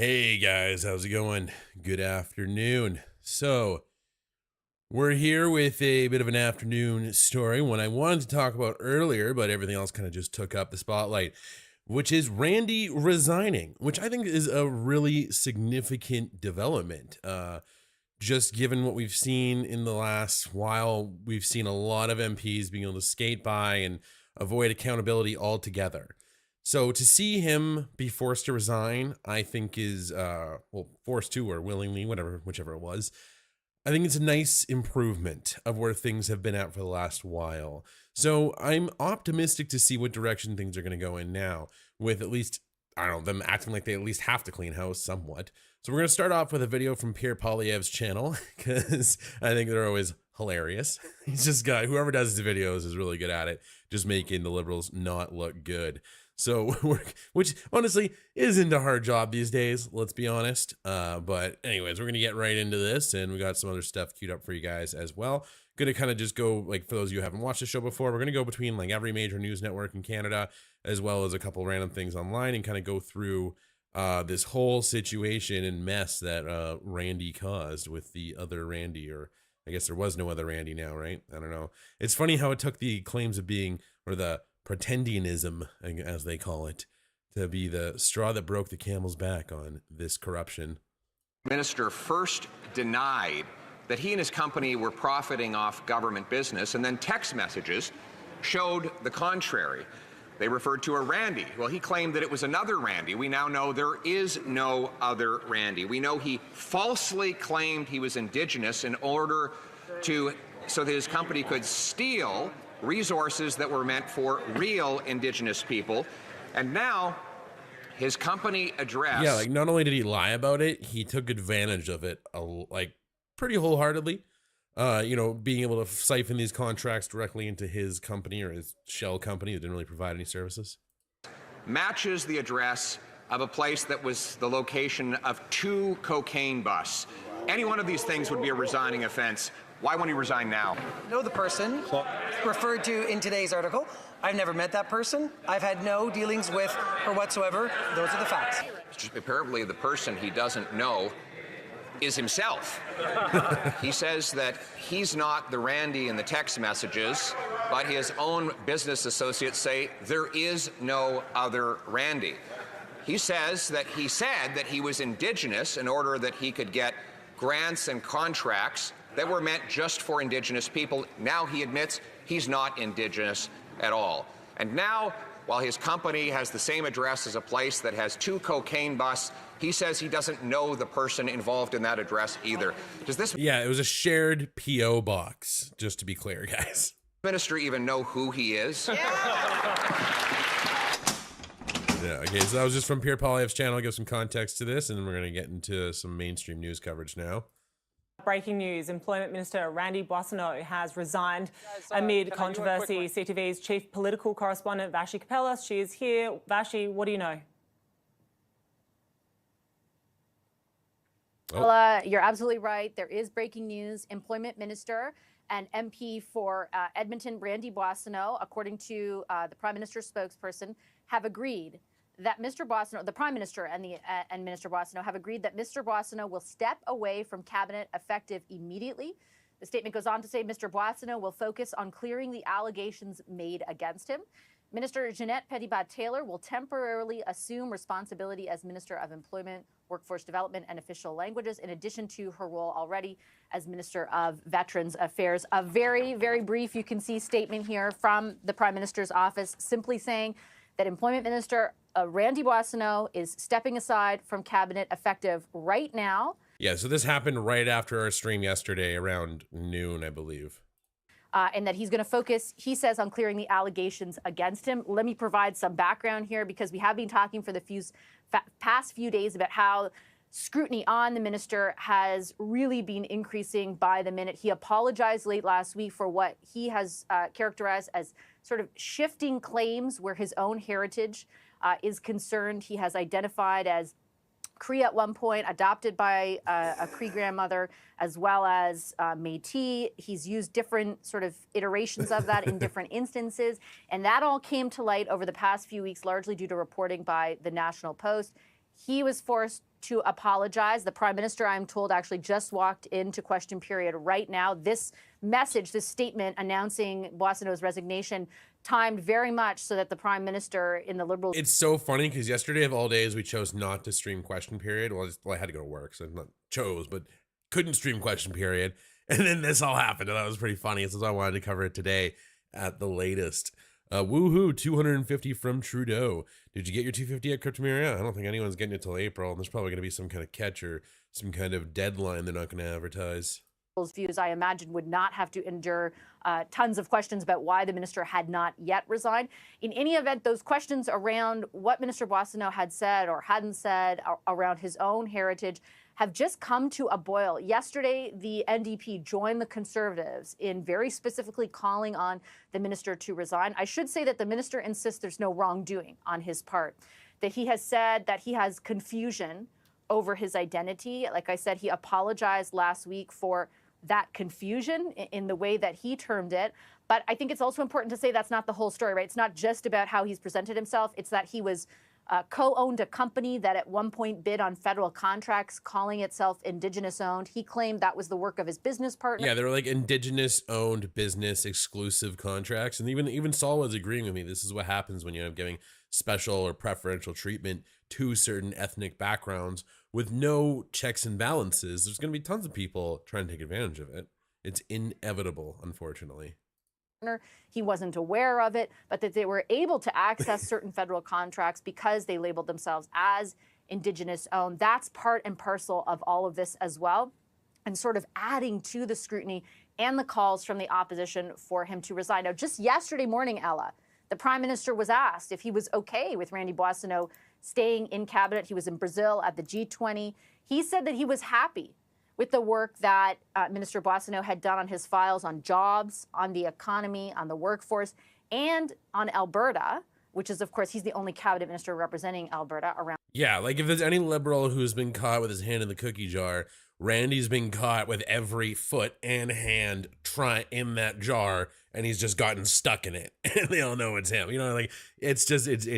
Hey guys, how's it going? Good afternoon. So, we're here with a bit of an afternoon story, one I wanted to talk about earlier, but everything else kind of just took up the spotlight, which is Randy resigning, which I think is a really significant development. Just given what we've seen in the last while, we've seen a lot of MPs being able to skate by and avoid accountability altogether. So to see him be forced to resign, I think is, forced to or willingly, whichever it was. I think it's a nice improvement of where things have been at for the last while. So I'm optimistic to see what direction things are going to go in now, with at least, I don't know, them acting like they at least have to clean house somewhat. So we're going to start off with a video from Pierre Poilievre's channel, because I think they're always hilarious. He's just got, whoever does his videos is really good at it, just making the Liberals not look good. So, which honestly isn't a hard job these days, let's be honest. But anyways, we're going to get right into this, and we got some other stuff queued up for you guys as well. Going to kind of just go, like, for those of you who haven't watched the show before, we're going to go between like every major news network in Canada, as well as a couple random things online, and kind of go through this whole situation and mess that Randy caused with the other Randy, or I guess there was no other Randy now, right? I don't know. It's funny how it took the claims of being, or the pretendianism, as they call it, to be the straw that broke the camel's back on this corruption. Minister first denied that he and his company were profiting off government business, and then text messages showed the contrary. They referred to a Randy. Well, he claimed that it was another Randy. We now know there is no other Randy. We know he falsely claimed he was Indigenous in order to, so that his company could steal resources that were meant for real Indigenous people. And now his company address. Yeah, like, not only did he lie about it, he took advantage of it, like, pretty wholeheartedly. You know, being able to siphon these contracts directly into his company, or his shell company that didn't really provide any services. Matches the address of a place that was the location of 2 cocaine busts. Any one of these things would be a resigning offense. Why won't he resign now? Know the person referred to in today's article. I've never met that person. I've had no dealings with her whatsoever. Those are the facts. Apparently the person he doesn't know is himself. He says that he's not the Randy in the text messages, but his own business associates say there is no other Randy. He says that he said that he was Indigenous in order that he could get grants and contracts that were meant just for Indigenous people. Now he admits he's not Indigenous at all. And now, while his company has the same address as a place that has 2 cocaine busts, he says he doesn't know the person involved in that address either. Does this Yeah, it was a shared P.O. box, just to be clear, guys. minister even know who he is? Yeah, okay, so that was just from Pierre Poilievre's channel. I'll give some context to this, and then we're going to get into some mainstream news coverage now. Breaking news, Employment Minister Randy Boissonnault has resigned amid controversy. CTV's chief political correspondent Vashi Kapelas, she is here. Vashi, what do you know? Well, you're absolutely right. There is breaking news. Employment Minister and MP for Edmonton, Randy Boissonnault, according to the Prime Minister's spokesperson, have agreed that Mr. Boissonnault, the Prime Minister and Minister Boissonnault have agreed that Mr. Boissonnault will step away from cabinet effective immediately. The statement goes on to say Mr. Boissonnault will focus on clearing the allegations made against him. Minister Jeanette Petitbat-Taylor will temporarily assume responsibility as Minister of Employment, Workforce Development and Official Languages, in addition to her role already as Minister of Veterans Affairs. A very, very brief, you can see, statement here from the Prime Minister's office, simply saying that Employment Minister Randy Boissonnault is stepping aside from cabinet effective right now. Yeah, so this happened right after our stream yesterday around noon, I believe. And that he's going to focus, he says, on clearing the allegations against him. Let me provide some background here, because we have been talking for the past few days about how scrutiny on the minister has really been increasing by the minute. He apologized late last week for what he has characterized as sort of shifting claims where his own heritage is concerned. He has identified as Cree at one point, adopted by a Cree grandmother, as well as Métis. He's used different sort of iterations of that in different instances. And that all came to light over the past few weeks, largely due to reporting by the National Post. He was forced to apologize. The Prime Minister, I'm told, actually just walked into question period right now. This message, this statement announcing Boissonnault's resignation, timed very much so that the Prime Minister in the Liberals... It's so funny because yesterday of all days, we chose not to stream question period. Well, I had to go to work, so not chose, but couldn't stream question period. And then this all happened, and that was pretty funny. So I wanted to cover it today at the latest. Woohoo, 250 from Trudeau. Did you get your 250 at Cryptomeria? I don't think anyone's getting it till April, and there's probably going to be some kind of catch or some kind of deadline they're not going to advertise. Views, I imagine, would not have to endure tons of questions about why the minister had not yet resigned. In any event, those questions around what Minister Boissonnault had said or hadn't said around his own heritage have just come to a boil. Yesterday, the NDP joined the Conservatives in very specifically calling on the minister to resign. I should say that the minister insists there's no wrongdoing on his part, that he has said that he has confusion over his identity. Like I said, he apologized last week for that confusion in the way that he termed it. But I think it's also important to say that's not the whole story, right? It's not just about how he's presented himself. It's that he was co-owned a company that at one point bid on federal contracts, calling itself Indigenous Owned. He claimed that was the work of his business partner. Yeah, they were like Indigenous Owned business exclusive contracts. And even Saul was agreeing with me. This is what happens when you're giving special or preferential treatment to certain ethnic backgrounds with no checks and balances. There's going to be tons of people trying to take advantage of it. It's inevitable, unfortunately. He wasn't aware of it, but that they were able to access certain federal contracts because they labeled themselves as Indigenous Owned. That's part and parcel of all of this as well, and sort of adding to the scrutiny and the calls from the opposition for him to resign. Now, just yesterday morning, Ella, the Prime Minister was asked if he was okay with Randy Boissonnault staying in cabinet. He was in Brazil at the G20. He said that he was happy with the work that Minister Boissonnault had done on his files on jobs, on the economy, on the workforce, and on Alberta, which is, of course, he's the only cabinet minister representing Alberta around. Yeah, like if there's any Liberal who's been caught with his hand in the cookie jar, Randy's been caught with every foot and hand in that jar, and he's just gotten stuck in it. And they all know it's him. You know, like it's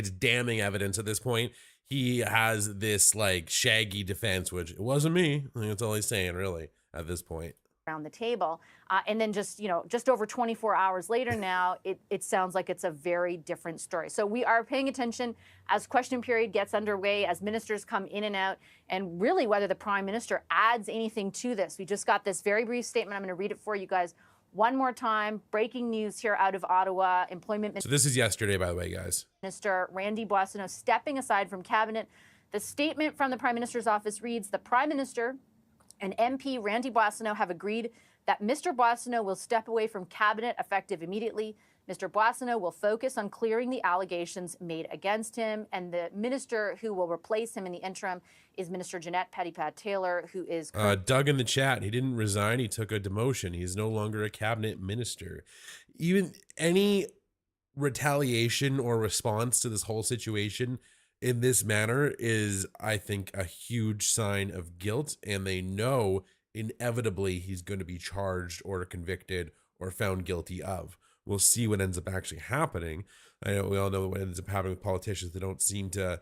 damning evidence at this point. He has this like shaggy defense, which it wasn't me. I think that's all he's saying really at this point. Around the table. And then just over 24 hours later now, it sounds like it's a very different story. So we are paying attention as question period gets underway, as ministers come in and out, and really whether the Prime Minister adds anything to this. We just got this very brief statement. I'm going to read it for you guys one more time. Breaking news here out of Ottawa. Employment. So this is yesterday, by the way, guys. Minister Randy Boissonnault stepping aside from cabinet. The statement from the Prime Minister's office reads, the Prime Minister and MP Randy Boissonnault have agreed that Mr. Boissonnault will step away from cabinet effective immediately. Mr. Boissonnault will focus on clearing the allegations made against him, and the minister who will replace him in the interim is Minister Jeanette Petitpat-Taylor, who is... Doug in the chat, he didn't resign, he took a demotion. He's no longer a cabinet minister. Even any retaliation or response to this whole situation in this manner is, I think, a huge sign of guilt, and they know inevitably he's going to be charged or convicted or found guilty of. We'll see what ends up actually happening. I know we all know what ends up happening with politicians. They don't seem to,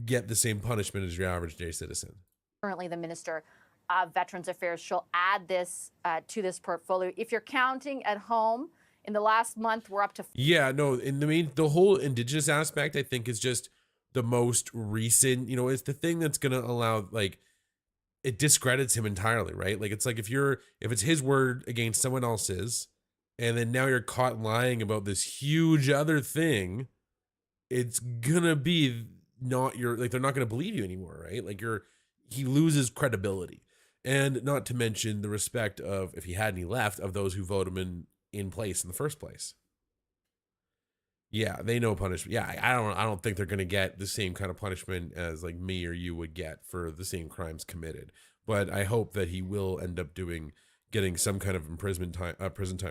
get the same punishment as your average day citizen. Currently the Minister of Veterans Affairs. She'll add this to this portfolio. If you're counting at home, in the last month, we're up to... Yeah, no, the whole Indigenous aspect, I think, is just the most recent, it's the thing that's going to allow, it discredits him entirely, right? Like, it's like if it's his word against someone else's, and then now you're caught lying about this huge other thing, it's gonna be not your, they're not gonna believe you anymore, right? Like he loses credibility. And not to mention the respect of, if he had any left, of those who voted him in place in the first place. Yeah, they know punishment. Yeah, I don't think they're gonna get the same kind of punishment as like me or you would get for the same crimes committed. But I hope that he will end up getting some kind of prison time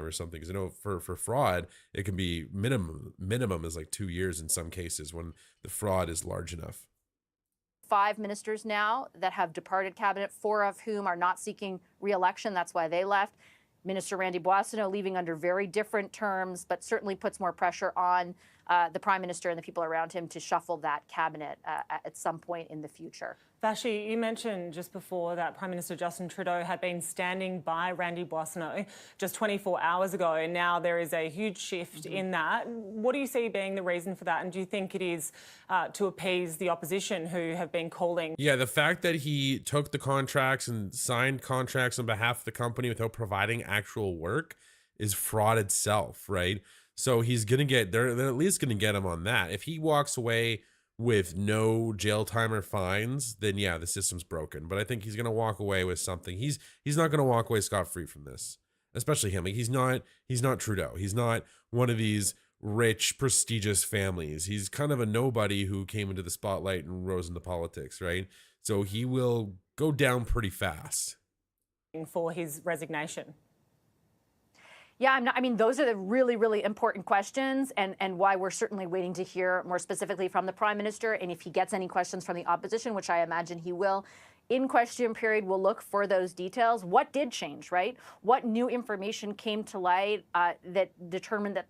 or something. Because I know for fraud, it can be minimum is like 2 years in some cases when the fraud is large enough. 5 ministers now that have departed cabinet, 4 of whom are not seeking re-election. That's why they left. Minister Randy Boissonnault leaving under very different terms, but certainly puts more pressure on the Prime Minister and the people around him to shuffle that cabinet at some point in the future. Vashi, you mentioned just before that Prime Minister Justin Trudeau had been standing by Randy Boissonnault just 24 hours ago, and now there is a huge shift in that. What do you see being the reason for that, and do you think it is to appease the opposition who have been calling? Yeah, the fact that he took the contracts and signed contracts on behalf of the company without providing actual work is fraud itself, right? So he's going to get, they're at least going to get him on that. If he walks away with no jail time or fines, then yeah, the system's broken. But I think he's going to walk away with something. He's not going to walk away scot-free from this, especially him. Like, he's not Trudeau. He's not one of these rich, prestigious families. He's kind of a nobody who came into the spotlight and rose into politics, right? So he will go down pretty fast. For his resignation. Yeah, I mean, those are the really, really important questions, and why we're certainly waiting to hear more specifically from the Prime Minister. And if he gets any questions from the opposition, which I imagine he will, in question period, we'll look for those details. What did change, right? What new information came to light that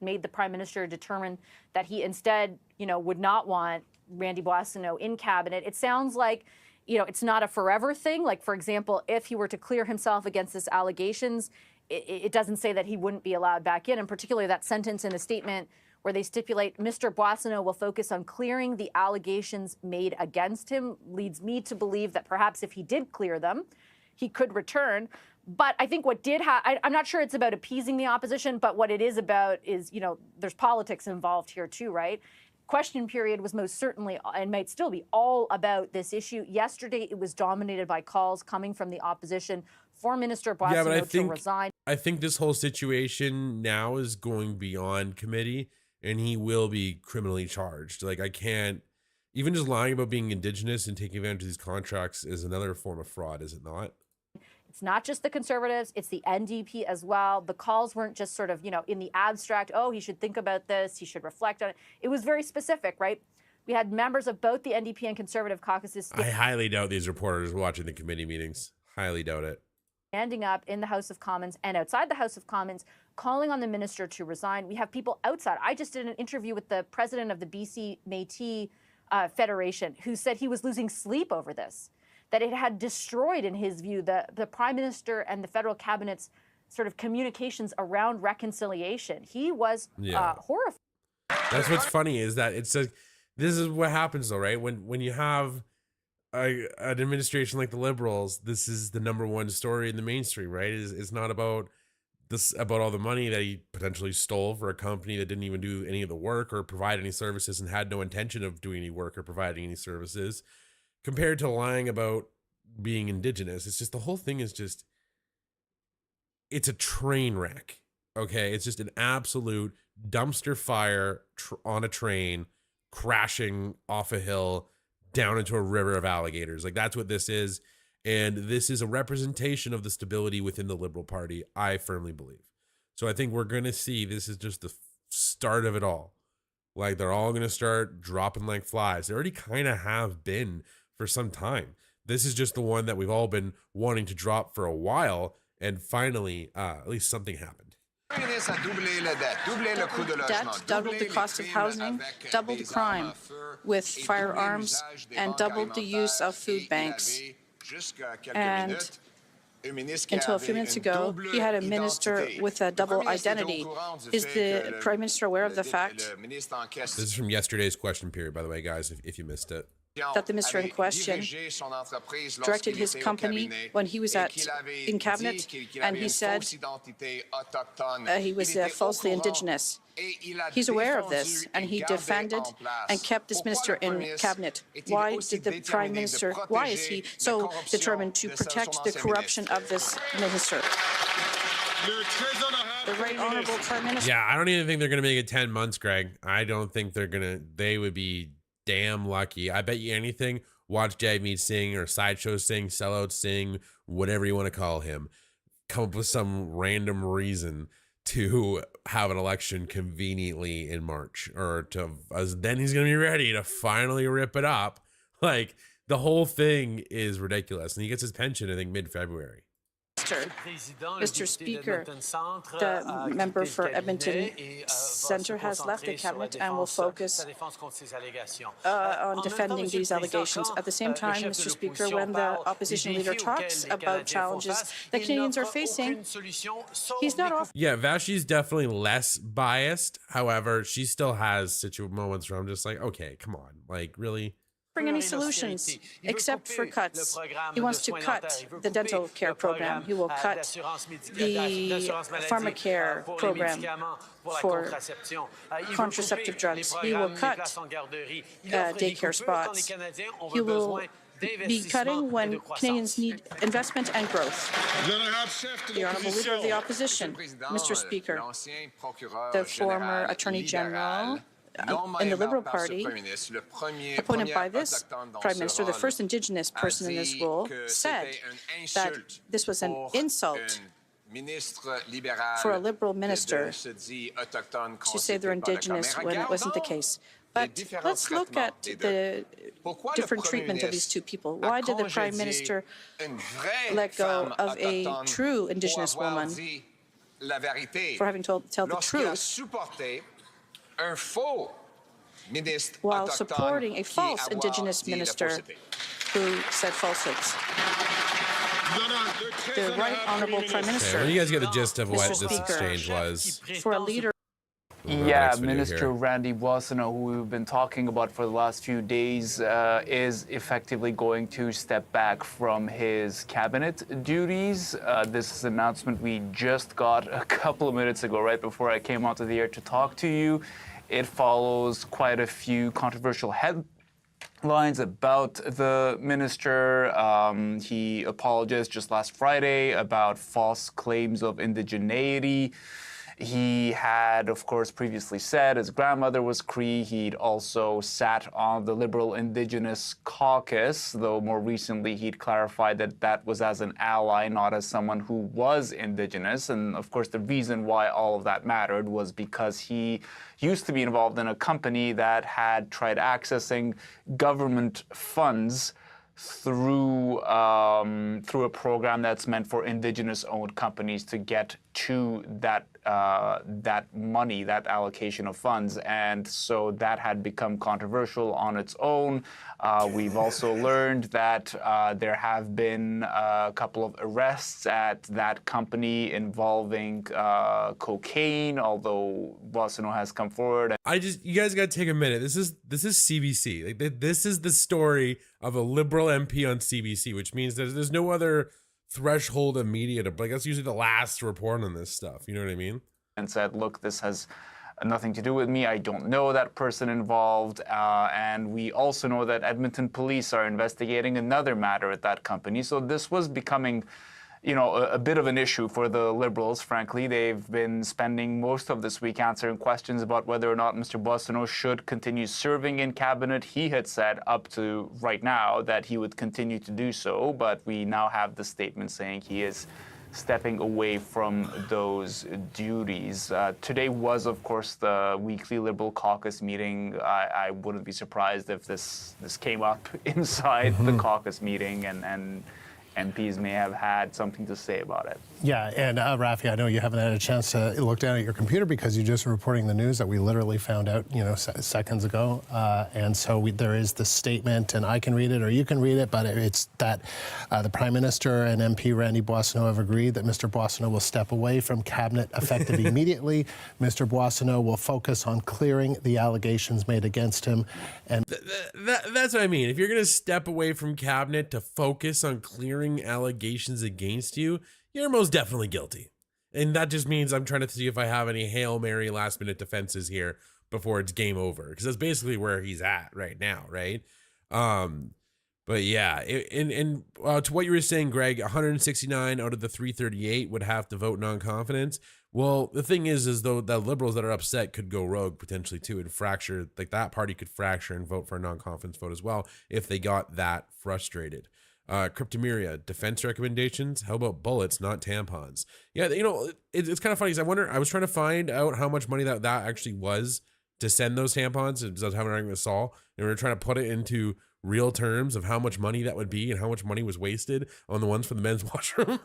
made the Prime Minister determine that he instead, would not want Randy Boissonnault in cabinet? It sounds like, it's not a forever thing. Like, for example, if he were to clear himself against these allegations, it doesn't say that he wouldn't be allowed back in, and particularly that sentence in the statement where they stipulate Mr. Boissonnault will focus on clearing the allegations made against him leads me to believe that perhaps if he did clear them, he could return. But I think what did happen, I'm not sure it's about appeasing the opposition, but what it is about is, there's politics involved here too, right? Question period was most certainly, and might still be, all about this issue. Yesterday, it was dominated by calls coming from the opposition for Minister Boissonnault to resign. I think this whole situation now is going beyond committee, and he will be criminally charged. Like, I can't, even just lying about being Indigenous and taking advantage of these contracts is another form of fraud, is it not? It's not just the Conservatives, it's the NDP as well. The calls weren't just sort of, in the abstract, oh, he should think about this, he should reflect on it. It was very specific, right? We had members of both the NDP and Conservative caucuses. I highly doubt these reporters watching the committee meetings. Highly doubt it. Standing up in the House of Commons and outside the House of Commons, calling on the minister to resign. We have people outside. I just did an interview with the president of the BC Métis Federation, who said he was losing sleep over this, that it had destroyed, in his view, the Prime Minister and the federal cabinet's sort of communications around reconciliation. He was horrified. That's what's funny, is that it's this is what happens though, right? When you have an administration like the Liberals, this is the #1 story in the mainstream, right? It's not about all the money that he potentially stole for a company that didn't even do any of the work or provide any services and had no intention of doing any work or providing any services, compared to lying about being Indigenous. It's just, the whole thing is just, it's a train wreck. Okay. It's just an absolute dumpster fire on a train, crashing off a hill down into a river of alligators. Like, that's what this is. And this is a representation of the stability within the Liberal Party, I firmly believe. So I think we're going to see, this is just the start of it all. Like, they're all going to start dropping like flies. They already kind of have been for some time. This is just the one that we've all been wanting to drop for a while. And finally, at least something happened. Debt, doubled the cost of housing, doubled crime with firearms, and doubled the use of food banks. And until a few minutes ago, he had a minister with a double identity. Is the Prime Minister aware of the fact? This is from yesterday's question period, by the way, guys, if you missed it. That the minister in question directed his company when he was in cabinet, and he said he was falsely Indigenous. He's aware of this, and he defended and kept this minister in cabinet. Why did the Prime Minister, why is he so determined to protect the corruption of this minister? The Right Honourable Prime Minister. Yeah, I don't even think they're going to make it 10 months, Greg. I don't think they would be damn lucky. I bet you anything, watch Jagmeet Singh or Sideshow Singh, Sellout Singh, whatever you want to call him, come up with some random reason to have an election conveniently in March, or then he's going to be ready to finally rip it up. Like, the whole thing is ridiculous. And he gets his pension, I think, mid-February. Mr. Speaker, the member for Edmonton Centre has left the cabinet and will focus on defending these allegations. At the same time, Mr. Speaker, when the opposition leader talks about challenges that Canadians are facing, he's not offering. Yeah, Vashti's definitely less biased. However, she still has moments where I'm just like, okay, come on, like really. Bring any solutions except for cuts. He wants to cut the dental care program. He will cut the pharmacare program for contraceptive drugs. He will cut daycare spots. He will be cutting when Canadians need investment and growth. The Honourable Leader of the Opposition, Mr. Speaker, the former Attorney General in the Liberal Party, appointed by this Prime Minister, the first Indigenous person in this role, said that this was an insult for a Liberal minister to say they're Indigenous when it wasn't the case. But let's look at the different treatment of these two people. Why did the Prime Minister let go of a true Indigenous woman for having told the truth, while supporting a false Indigenous minister who said falsehoods? The Right Honourable Prime Minister. Okay, well, you guys get the gist of what Mr. this Speaker, exchange was. for a leader. Yeah, Minister Randy Boissonnault, who we've been talking about for the last few days, is effectively going to step back from his cabinet duties. This is an announcement we just got a couple of minutes ago, right before I came onto the air to talk to you. It follows quite a few controversial headlines about the minister. He apologized just last Friday about false claims of indigeneity. He had, of course, previously said his grandmother was Cree. He'd also sat on the Liberal Indigenous caucus, though more recently he'd clarified that that was as an ally, not as someone who was Indigenous. And, of course, the reason why all of that mattered was because he used to be involved in a company that had tried accessing government funds through a program that's meant for Indigenous-owned companies to get to that money, that allocation of funds, and so that had become controversial on its own. We've also learned that there have been a couple of arrests at that company involving cocaine, although Boissonnault has come forward. You guys got to take a minute. This is CBC. Like, this is the story of a Liberal MP on CBC, which means that there's no other threshold of media to, like, that's usually the last to report on this stuff. You know what I mean? And said, look, this has nothing to do with me. I don't know that person involved. And we also know that Edmonton police are investigating another matter at that company. So this was becoming, you know, a bit of an issue for the Liberals, frankly. They've been spending most of this week answering questions about whether or not Mr. Boissonnault should continue serving in cabinet. He had said up to right now that he would continue to do so, but we now have the statement saying he is stepping away from those duties. Today was, of course, the weekly Liberal caucus meeting. I wouldn't be surprised if this came up inside the caucus meeting, and MPs may have had something to say about it. Yeah, and Rafi, I know you haven't had a chance to look down at your computer because you're just reporting the news that we literally found out, seconds ago. And so there is the statement, and I can read it or you can read it, but it's that the Prime Minister and MP Randy Boissonnault have agreed that Mr. Boissonnault will step away from cabinet effective immediately. Mr. Boissonnault will focus on clearing the allegations made against him. And that's what I mean. If you're going to step away from cabinet to focus on clearing allegations against you, you're most definitely guilty. And that just means I'm trying to see if I have any Hail Mary last minute defenses here before it's game over. Because that's basically where he's at right now, right? But yeah, and to what you were saying, Greg, 169 out of the 338 would have to vote non-confidence. Well, the thing is though the Liberals that are upset could go rogue potentially too and fracture, like that party could fracture and vote for a non-confidence vote as well if they got that frustrated. Cryptomeria, defense recommendations. How about bullets, not tampons? Yeah, it's kind of funny because I was trying to find out how much money that actually was to send those tampons. I was having an argument with Saul, and we were trying to put it into real terms of how much money that would be and how much money was wasted on the ones for the men's washroom.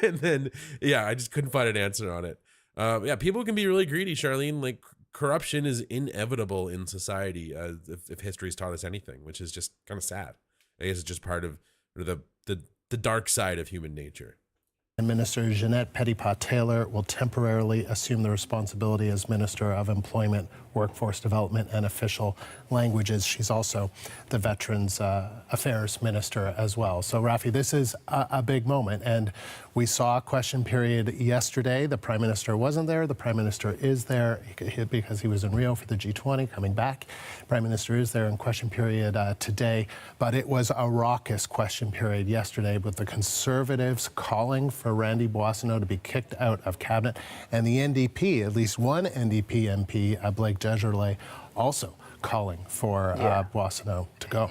And then, yeah, I just couldn't find an answer on it. Yeah, people can be really greedy, Charlene. Like, corruption is inevitable in society, if history's taught us anything, which is just kind of sad. I guess it's just part of the dark side of human nature. Minister Jeanette Petitpas-Taylor will temporarily assume the responsibility as Minister of Employment, Workforce Development and Official Languages. She's also the Veterans Affairs Minister as well. So, Rafi, this is a big moment. And we saw a question period yesterday. The Prime Minister wasn't there. The Prime Minister is there because he was in Rio for the G20, coming back. Prime Minister is there in question period today. But it was a raucous question period yesterday with the Conservatives calling for Randy Boissonnault to be kicked out of cabinet, and the NDP, at least one NDP MP, Blake Desjardins, also calling for Boissonnault to go.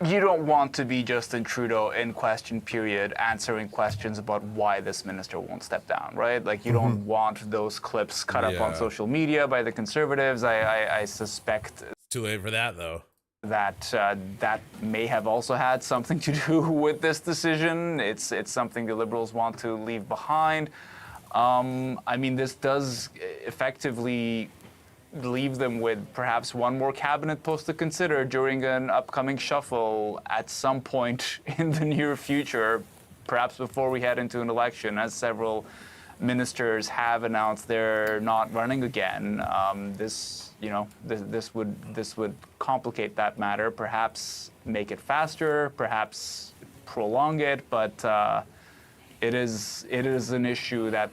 You don't want to be Justin Trudeau in question period answering questions about why this minister won't step down, right? Like, you don't want those clips cut up on social media by the Conservatives. I suspect it's too late for that, though. That that may have also had something to do with this decision. It's something the Liberals want to leave behind. I mean, this does effectively leave them with perhaps one more cabinet post to consider during an upcoming shuffle at some point in the near future, perhaps before we head into an election, as several ministers have announced they're not running again. This would complicate that matter, perhaps make it faster, perhaps prolong it, but it is an issue that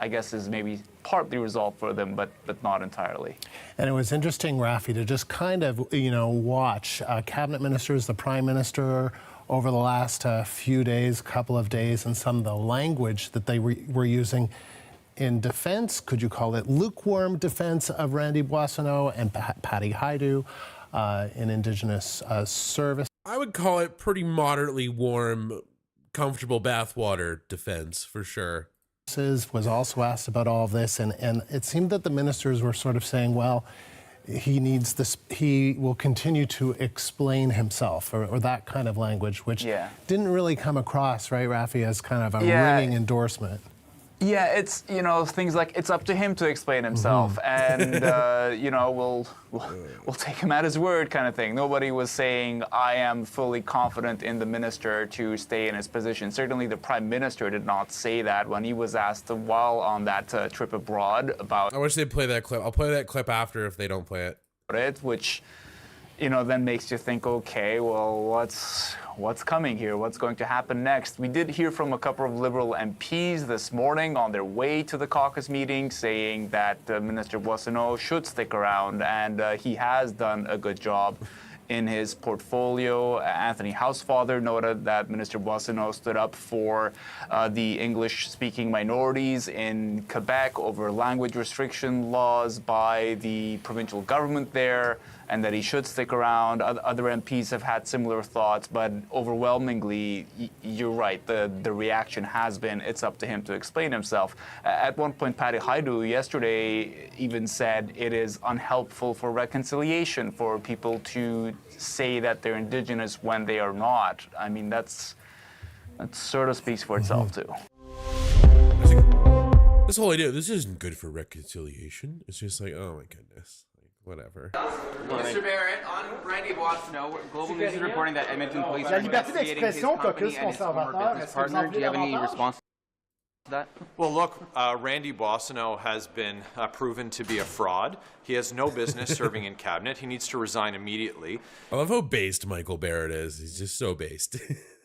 I guess is maybe partly resolved for them, but not entirely. And it was interesting, Rafi, to just kind of, watch cabinet ministers, the Prime Minister, over the last few days, couple of days, and some of the language that they were using in defense, could you call it lukewarm defense of Randy Boissonnault, and Patty Hajdu in Indigenous service. I would call it pretty moderately warm, comfortable bathwater defense, for sure. Was also asked about all of this, and it seemed that the ministers were sort of saying, well, he will continue to explain himself, or that kind of language, which didn't really come across, right, Rafi, as kind of a ringing endorsement. Yeah, it's, things like it's up to him to explain himself, and, we'll take him at his word kind of thing. Nobody was saying, I am fully confident in the minister to stay in his position. Certainly the Prime Minister did not say that when he was asked while on that trip abroad about... I wish they'd play that clip. I'll play that clip after if they don't play it. Which, then makes you think, okay, well, what's coming here? What's going to happen next? We did hear from a couple of Liberal MPs this morning on their way to the caucus meeting saying that Minister Boissonnault should stick around, and he has done a good job in his portfolio. Anthony Housefather noted that Minister Boissonnault stood up for the English-speaking minorities in Quebec over language restriction laws by the provincial government there, and that he should stick around. Other MPs have had similar thoughts, but overwhelmingly, you're right, the reaction has been, it's up to him to explain himself. At one point, Patty Hajdu yesterday even said it is unhelpful for reconciliation for people to say that they're Indigenous when they are not. I mean, that sort of speaks for itself, too. This whole idea, this isn't good for reconciliation. It's just like, oh my goodness. Whatever. Mr. Barrett, on Randy Boissonnault, Global News is reporting that Edmonton police are investigating his company and his former business partner. Do you have any response to that? Well, look, Randy Boissonnault has been proven to be a fraud. He has no business serving in cabinet. He needs to resign immediately. I love how based Michael Barrett is. He's just so based.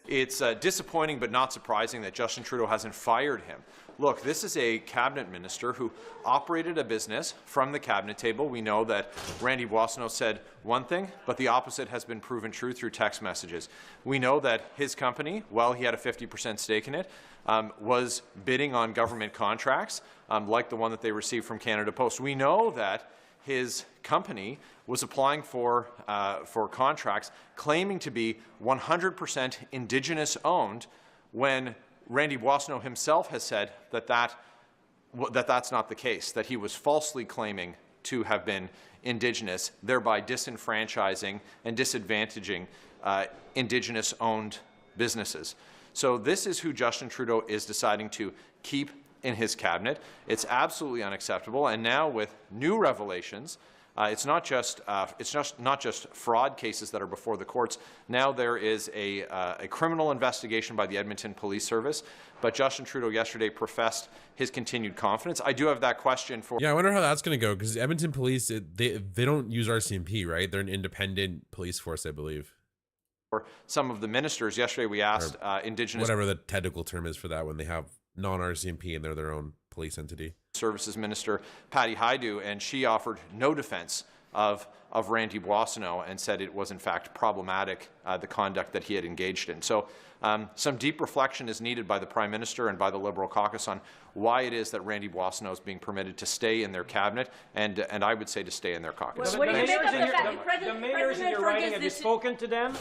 It's disappointing but not surprising that Justin Trudeau hasn't fired him. Look, this is a cabinet minister who operated a business from the cabinet table. We know that Randy Boissonnault said one thing, but the opposite has been proven true through text messages. We know that his company, while he had a 50% stake in it, was bidding on government contracts, like the one that they received from Canada Post. We know that his company was applying for contracts claiming to be 100% Indigenous owned, when Randy Boissonnault himself has said that that's not the case, that he was falsely claiming to have been Indigenous, thereby disenfranchising and disadvantaging Indigenous-owned businesses. So this is who Justin Trudeau is deciding to keep in his cabinet. It's absolutely unacceptable. And now with new revelations, it's not just fraud cases that are before the courts. Now there is a criminal investigation by the Edmonton Police Service. But Justin Trudeau yesterday professed his continued confidence. I do have that question for. Yeah, I wonder how that's going to go, because Edmonton Police, they don't use RCMP, right? They're an independent police force, I believe. For some of the ministers, yesterday we asked Indigenous. Whatever the technical term is for that, when they have non-RCMP and they're their own police entity. Services Minister Patty Hajdu, and she offered no defense of Randy Boissonneau and said it was in fact problematic, the conduct that he had engaged in. So some deep reflection is needed by the Prime Minister and by the Liberal caucus on why it is that Randy Boissonneau is being permitted to stay in their cabinet and I would say to stay in their caucus. Well, what do you make of the fact the mayors in your riding, have you spoken to them?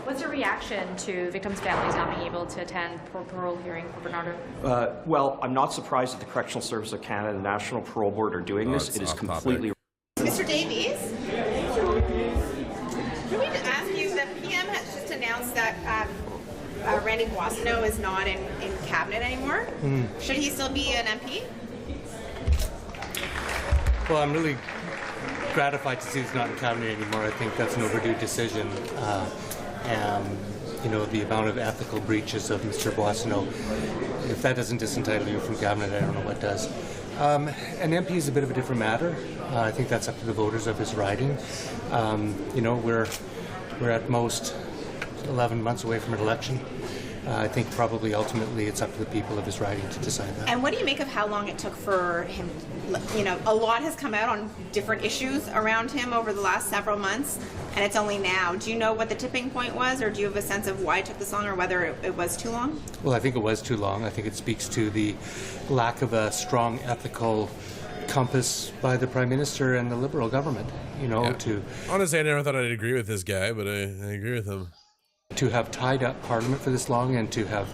What's your reaction to victims' families not being able to attend parole hearing for Bernardo? Well, I'm not surprised that the Correctional Service of Canada and the National Parole Board are doing this. It is completely. Mr. Davies, can we ask you, the PM has just announced that Randy Boissonneau is not in cabinet anymore. Should he still be an MP? Well, I'm really gratified to see he's not in cabinet anymore. I think that's an overdue decision. And, you know, the amount of ethical breaches of Mr. Boissonneau, if that doesn't disentitle you from cabinet, I don't know what does. An MP is a bit of a different matter. I think that's up to the voters of his riding. You know, we're at most 11 months away from an election. I think probably ultimately it's up to the people of his riding to decide that. And what do you make of how long it took for him? You know, a lot has come out on different issues around him over the last several months, and it's only now. Do you know what the tipping point was, or do you have a sense of why it took this long, or whether it was too long? Well, I think it was too long. I think it speaks to the lack of a strong ethical compass by the Prime Minister and the Liberal government, you know, yeah. Honestly, I never thought I'd agree with this guy, but I agree with him. To have tied up Parliament for this long and to have,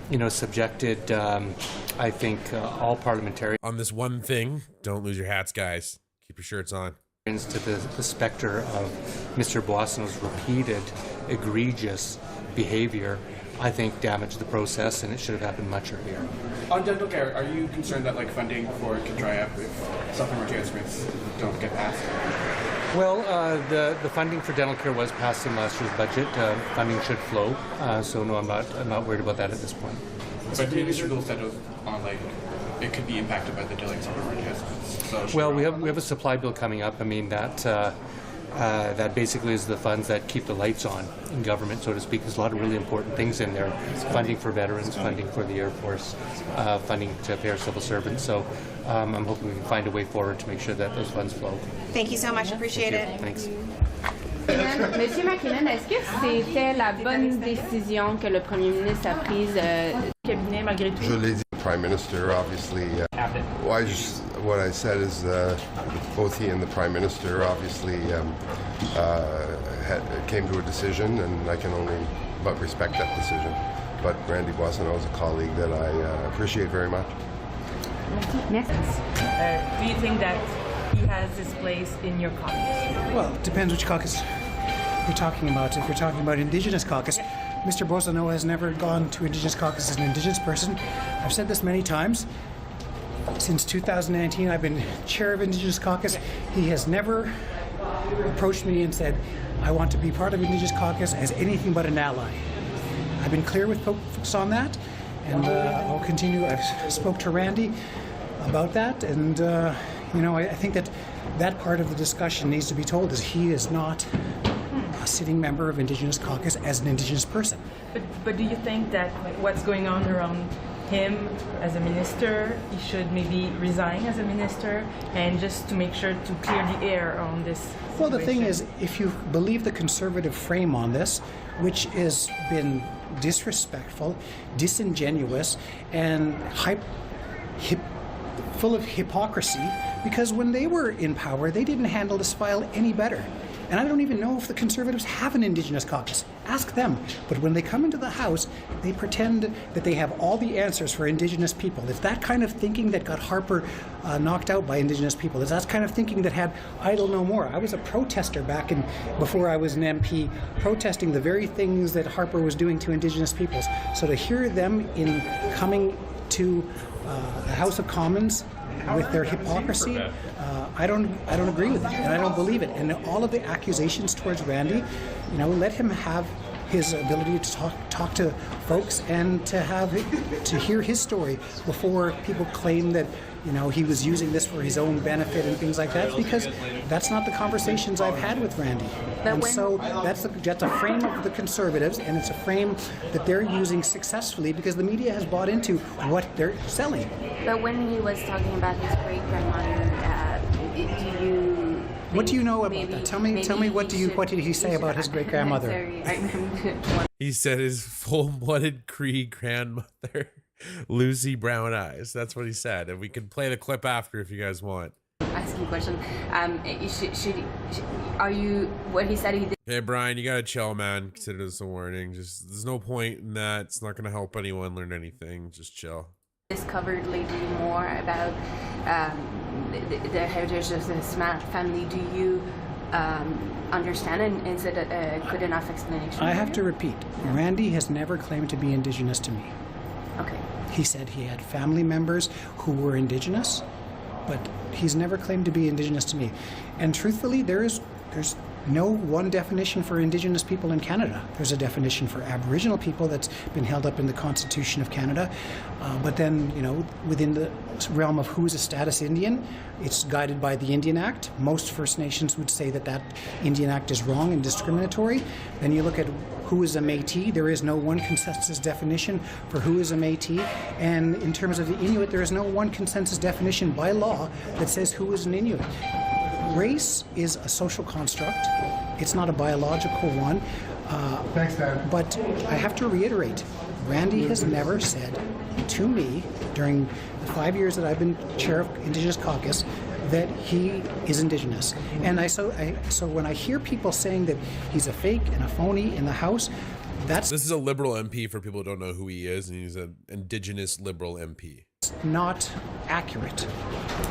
you know, subjected, I think, all parliamentarians on this one thing. Don't lose your hats, guys. Keep your shirts on. To the specter of Mr. Boissonneau's repeated egregious behavior, I think damaged the process, and it should have happened much earlier. On dental care, are you concerned that funding for it could dry up if supplementary estimates don't get passed? Well, the funding for dental care was passed in last year's budget. Funding should flow, so no, I'm not worried about that at this point. But Minister Trudeau said it could be impacted by the delayed supplementary estimates. So well, we have a supply bill coming up. I mean that basically is the funds that keep the lights on in government, so to speak. There's a lot of really important things in there: funding for veterans, funding for the Air Force, funding to pay our civil servants. So I'm hoping we can find a way forward to make sure that those funds flow. Thank you so much. Appreciate it. Thanks. Monsieur McKinnon, est-ce que c'était la bonne décision que le Premier ministre a prise du cabinet malgré tout? Je l'ai dit, the Prime Minister, obviously. What I said is both he and the Prime Minister obviously came to a decision, and I can only but respect that decision. But Randy Boissonneau is a colleague that I appreciate very much. Next. Do you think that he has his place in your caucus? Well, it depends which caucus you're talking about. If you're talking about Indigenous caucus, Mr. Boissonneau has never gone to Indigenous caucus as an Indigenous person. I've said this many times. Since 2019, I've been chair of Indigenous caucus. He has never approached me and said, I want to be part of Indigenous caucus as anything but an ally. I've been clear with folks on that, and I'll continue. I've spoke to Randy about that, and you know, I think that part of the discussion needs to be told, is he is not a sitting member of Indigenous caucus as an Indigenous person. But do you think that what's going on around him as a minister, he should maybe resign as a minister, and just to make sure to clear the air on this situation? Well, the thing is, if you believe the Conservative frame on this, which has been disrespectful, disingenuous, and full of hypocrisy, because when they were in power, they didn't handle this file any better. And I don't even know if the Conservatives have an Indigenous caucus. Ask them. But when they come into the House, they pretend that they have all the answers for Indigenous people. It's that kind of thinking that got Harper knocked out by Indigenous people. It's that kind of thinking that had Idle No More. I was a protester before I was an MP, protesting the very things that Harper was doing to Indigenous peoples. So to hear them coming to the House of Commons with their hypocrisy, I don't agree with it, and I don't believe it. And all of the accusations towards Randy, let him have his ability to talk to folks and to hear his story before people claim that he was using this for his own benefit and things like that, because that's not the conversations I've had with Randy. And so that's a frame of the Conservatives, and it's a frame that they're using successfully because the media has bought into what they're selling. But when he was talking about his great-grandmother, what do you know about that? Tell me what did he say about his great-grandmother? He said his full-blooded Cree grandmother, Lucy Brown Eyes. That's what he said. And we can play the clip after if you guys want. Asking a question. Are you what he said he did? Hey Brian, you gotta chill, man. Consider this a warning. There's no point in that. It's not gonna help anyone learn anything. Just chill. Discovered lately more about the heritage of the Smart family. Do you understand, and is it a good enough explanation? I have to repeat, Randy has never claimed to be Indigenous to me. Okay. He said he had family members who were Indigenous, but he's never claimed to be Indigenous to me. And truthfully, there's no one definition for Indigenous people in Canada. There's a definition for Aboriginal people that's been held up in the Constitution of Canada. But then, within the realm of who's a status Indian, it's guided by the Indian Act. Most First Nations would say that Indian Act is wrong and discriminatory. Then you look at who is a Métis. There is no one consensus definition for who is a Métis. And in terms of the Inuit, there is no one consensus definition by law that says who is an Inuit. Race is a social construct. It's not a biological one. Thanks, Dad. But I have to reiterate, Randy has never said to me during the 5 years that I've been chair of Indigenous Caucus that he is Indigenous. And so when I hear people saying that he's a fake and a phony in the House, this is a Liberal MP for people who don't know who he is, and he's an Indigenous Liberal MP. Not accurate.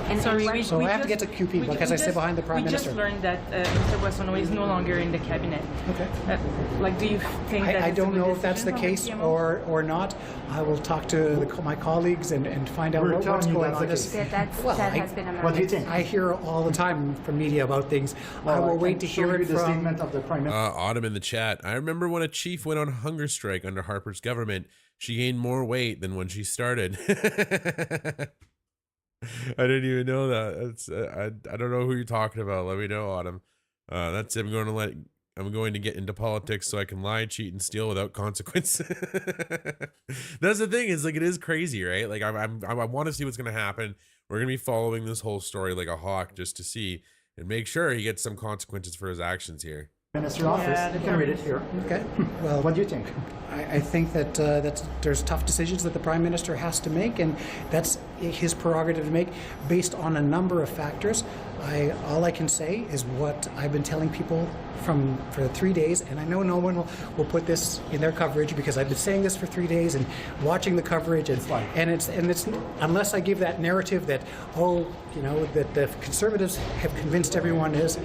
And sorry, so I have to get to QP because I sit behind the Prime Minister. We just learned that Mr. Boissonneau is no longer in the cabinet. Okay. Do you think that I don't know if that's the case or not. I will talk to my colleagues and find out what's going on. What do you think? I hear all the time from media about things. I will wait to hear it from the statement of the Prime Minister. Autumn in the chat. I remember when a chief went on hunger strike under Harper's government. She gained more weight than when she started. I didn't even know that. I don't know who you're talking about. Let me know, Autumn. That's it. I'm going to get into politics so I can lie, cheat, and steal without consequence. That's the thing. Is it is crazy, right? Like I want to see what's going to happen. We're going to be following this whole story like a hawk just to see and make sure he gets some consequences for his actions here. Minister office. You can read it here. Okay. Well, what do you think? I think that there's tough decisions that the Prime Minister has to make, and that's his prerogative to make based on a number of factors. All I can say is what I've been telling people for 3 days, and I know no one will put this in their coverage because I've been saying this for 3 days and watching the coverage, and it's unless I give that narrative that that the Conservatives have convinced everyone is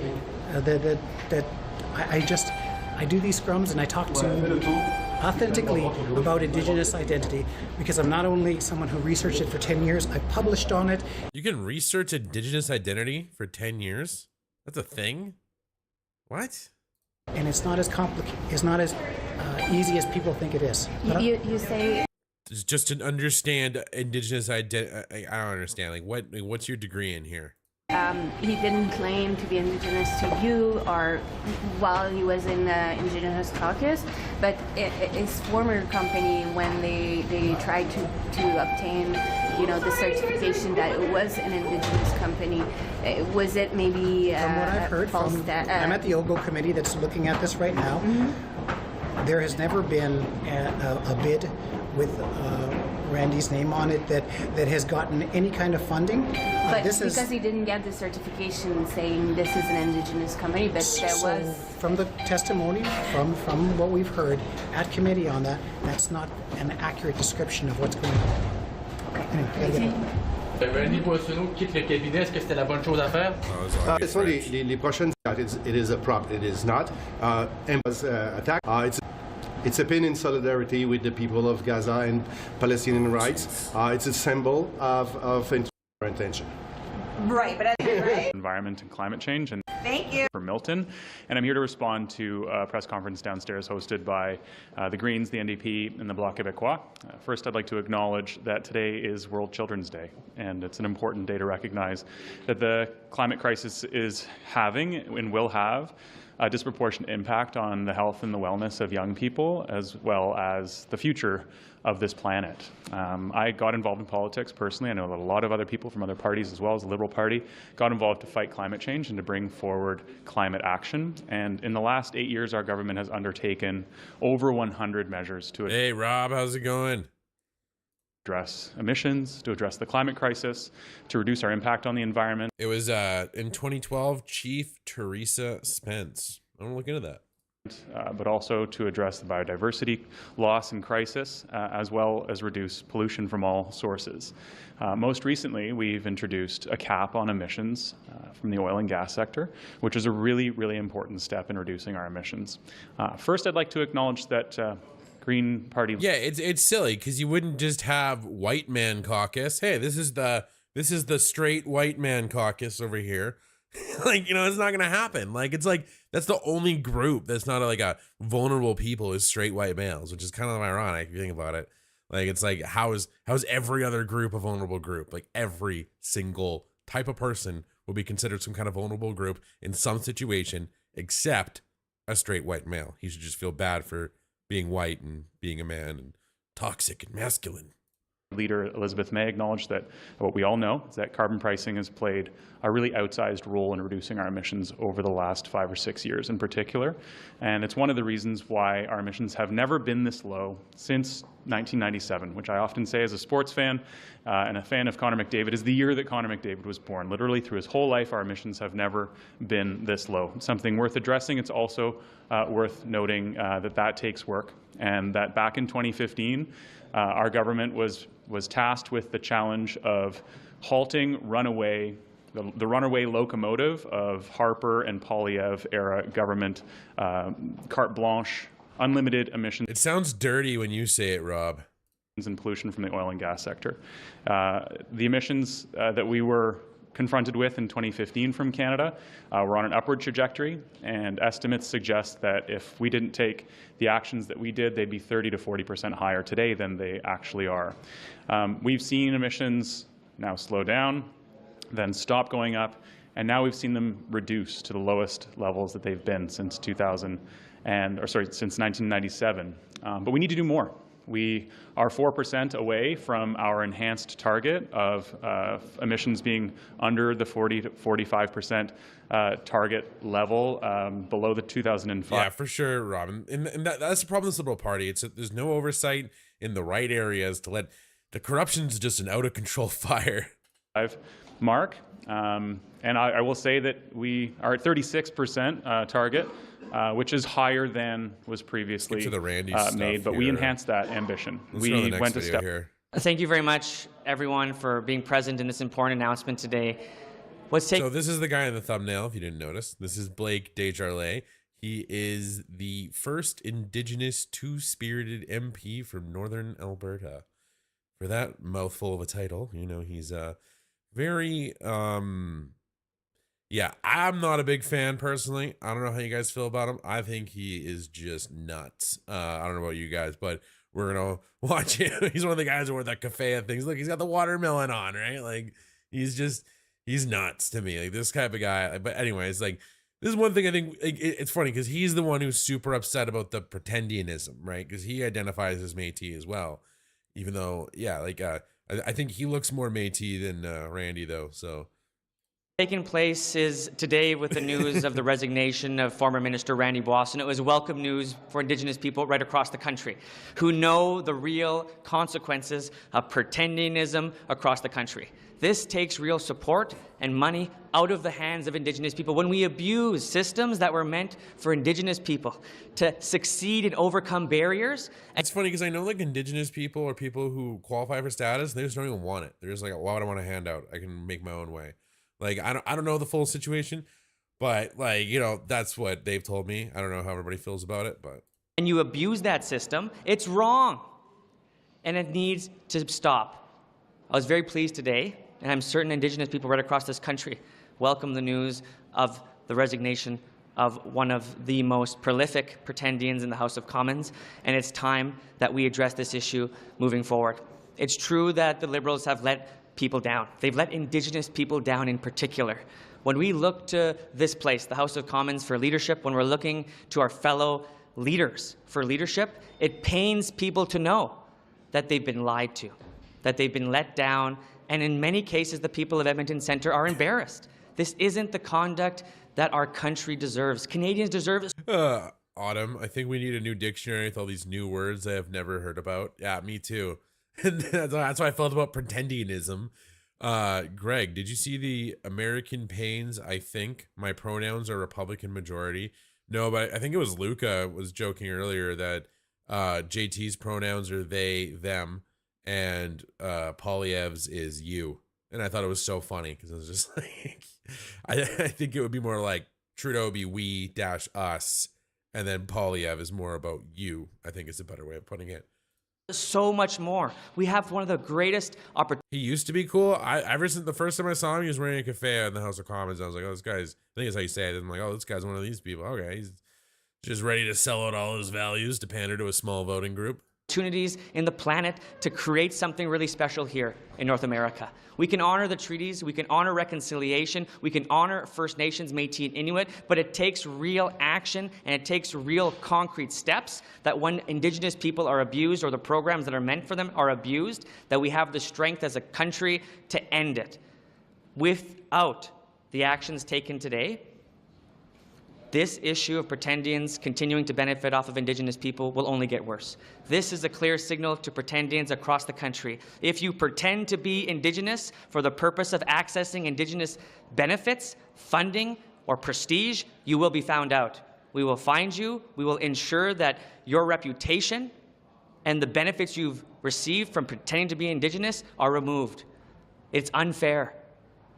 that I do these scrums and I talk to authentically about Indigenous identity because I'm not only someone who researched it for 10 years, I published on it. You can research Indigenous identity for 10 years? That's a thing? What? And it's not as complicated, it's not as easy as people think it is. You say... Just to understand Indigenous identity, I don't understand. Like, what's your degree in here? He didn't claim to be Indigenous to you or while he was in the Indigenous Caucus, but his former company, when they tried to obtain, the certification that it was an Indigenous company, was it maybe from what I've heard false I'm at the OGO committee that's looking at this right now. There has never been a bid with Randy's name on it that has gotten any kind of funding. But because he didn't get the certification saying this is an Indigenous company, but there was... From the testimony, from what we've heard at committee on that, that's not an accurate description of what's going on. Okay. Anyway, Randy Boissonneau quitte le cabinet, est-ce que c'était la bonne chose à faire? Ce sont les prochaines. It is a prop. It is not. And was attacked. It's a pin in solidarity with the people of Gaza and Palestinian rights. It's a symbol of intention. Right, but right? Environment and climate change. And thank you. For Milton, and I'm here to respond to a press conference downstairs hosted by the Greens, the NDP, and the Bloc Québécois. First, I'd like to acknowledge that today is World Children's Day, and it's an important day to recognize that the climate crisis is having and will have a disproportionate impact on the health and the wellness of young people, as well as the future of this planet. I got involved in politics personally. I know that a lot of other people from other parties, as well as the Liberal Party, got involved to fight climate change and to bring forward climate action. And in the last 8 years, our government has undertaken over 100 measures to... Hey, Rob, how's it going? Address emissions, to address the climate crisis, to reduce our impact on the environment. It was in 2012, Chief Teresa Spence. I'm gonna look into that. But also to address the biodiversity loss and crisis, as well as reduce pollution from all sources. Most recently, we've introduced a cap on emissions from the oil and gas sector, which is a really, really important step in reducing our emissions. First, I'd like to acknowledge that Green Party... Yeah, it's silly, because you wouldn't just have white man caucus. Hey, this is the straight white man caucus over here. Like, you know, it's not gonna happen. Like, it's like that's the only group that's not like a vulnerable people is straight white males, which is kind of ironic if you think about it. Like, it's like how is every other group a vulnerable group? Like, every single type of person will be considered some kind of vulnerable group in some situation, except a straight white male. He should just feel bad for being white and being a man and toxic and masculine. Leader Elizabeth May acknowledged that what we all know is that carbon pricing has played a really outsized role in reducing our emissions over the last 5 or 6 years in particular. And it's one of the reasons why our emissions have never been this low since 1997, which I often say as a sports fan and a fan of Connor McDavid is the year that Connor McDavid was born. Literally through his whole life, our emissions have never been this low. It's something worth addressing. It's also worth noting that takes work, and that back in 2015, our government was tasked with the challenge of halting the runaway locomotive of Harper and Poilievre era government carte blanche, unlimited emissions. It sounds dirty when you say it, Rob. And pollution from the oil and gas sector. The emissions that we were confronted with in 2015 from Canada were on an upward trajectory, and estimates suggest that if we didn't take the actions that we did, they'd be 30 to 40% higher today than they actually are. We've seen emissions now slow down, then stop going up, and now we've seen them reduce to the lowest levels that they've been since since 1997. But we need to do more. We are 4% away from our enhanced target of emissions being under the 40 to 45% target level below the 2005. Yeah, for sure, Robin. And that's the problem with the Liberal Party. There's no oversight in the right areas to let the corruption's just an out-of-control fire. Mark, and I will say that we are at 36% target, which is higher than was previously made, but we enhanced that ambition. We went a step. Thank you very much, everyone, for being present in this important announcement today. So this is the guy in the thumbnail, if you didn't notice. This is Blake Desjardins. He is the first Indigenous two-spirited MP from Northern Alberta. For that mouthful of a title, you know, he's very... Yeah, I'm not a big fan personally. I don't know how you guys feel about him. I think he is just nuts. I don't know about you guys, but we're going to watch him. He's one of the guys who wear that cafe and things. Look, he's got the watermelon on, right? Like, he's nuts to me. Like, this type of guy. But anyways, like, this is one thing I think, like, it's funny because he's the one who's super upset about the pretendianism, right? Because he identifies as Métis as well. Even though, yeah, like, I think he looks more Métis than Randy, though, so... Taking place is today with the news of the resignation of former Minister Randy Boissonneau. It was welcome news for Indigenous people right across the country who know the real consequences of pretendingism across the country. This takes real support and money out of the hands of Indigenous people. When we abuse systems that were meant for Indigenous people to succeed and overcome barriers. It's funny because I know like Indigenous people or people who qualify for status, they just don't even want it. They're just like, why would I want a handout? I can make my own way. Like, I don't know the full situation, but like, you know, that's what they've told me. I don't know how everybody feels about it, but. And you abuse that system, it's wrong. And it needs to stop. I was very pleased today, and I'm certain Indigenous people right across this country welcome the news of the resignation of one of the most prolific pretendians in the House of Commons, and it's time that we address this issue moving forward. It's true that the Liberals have let people down. They've let Indigenous people down in particular. When we look to this place, the House of Commons, for leadership, when we're looking to our fellow leaders for leadership, it pains people to know that they've been lied to, that they've been let down, and in many cases, the people of Edmonton Centre are embarrassed. This isn't the conduct that our country deserves. Canadians deserve it. Autumn, I think we need a new dictionary with all these new words I have never heard about. Yeah, me too. And that's how I felt about pretendingism. Greg, did you see the American Pains? I think my pronouns are Republican majority. No, but I think it was Luca was joking earlier that JT's pronouns are they, them, and Poilievre's is you. And I thought it was so funny because it was just like, I think it would be more like Trudeau would be we-us, and then Poilievre is more about you. I think it's a better way of putting it. So much more. We have one of the greatest opportunities. He used to be cool. Ever since the first time I saw him, he was wearing a cafe in the House of Commons. I was like, oh, this guy's, I think that's how you say it. I'm like, oh, this guy's one of these people. Okay, he's just ready to sell out all his values to pander to a small voting group. Opportunities in the planet to create something really special here in North America. We can honor the treaties, we can honor reconciliation, we can honor First Nations, Métis, and Inuit, but it takes real action and it takes real concrete steps that when Indigenous people are abused or the programs that are meant for them are abused, that we have the strength as a country to end it. Without the actions taken today, this issue of pretendians continuing to benefit off of Indigenous people will only get worse. This is a clear signal to pretendians across the country. If you pretend to be Indigenous for the purpose of accessing Indigenous benefits, funding, or prestige, you will be found out. We will find you. We will ensure that your reputation and the benefits you've received from pretending to be Indigenous are removed. It's unfair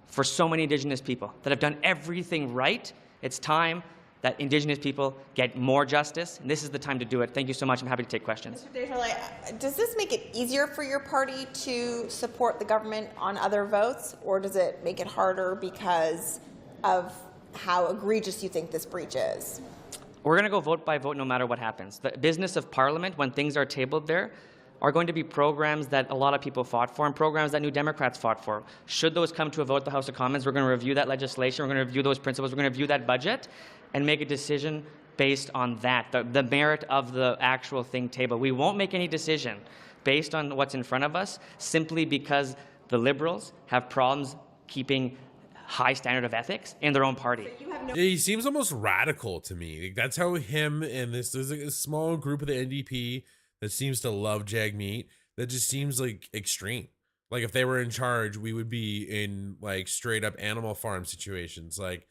for so many Indigenous people that have done everything right. It's time that Indigenous people get more justice, and this is the time to do it. Thank you so much. I'm happy to take questions. Mr. Desjardins, does this make it easier for your party to support the government on other votes, or does it make it harder because of how egregious you think this breach is? We're going to go vote by vote no matter what happens. The business of Parliament, when things are tabled there, are going to be programs that a lot of people fought for and programs that New Democrats fought for. Should those come to a vote at the House of Commons, we're going to review that legislation, we're going to review those principles, we're going to review that budget, and make a decision based on that, the merit of the actual thing table. We won't make any decision based on what's in front of us simply because the Liberals have problems keeping high standard of ethics in their own party. Yeah, he seems almost radical to me. Like, that's how him and there's like a small group of the NDP that seems to love Jagmeet that just seems like extreme. Like if they were in charge, we would be in like straight up Animal Farm situations. Like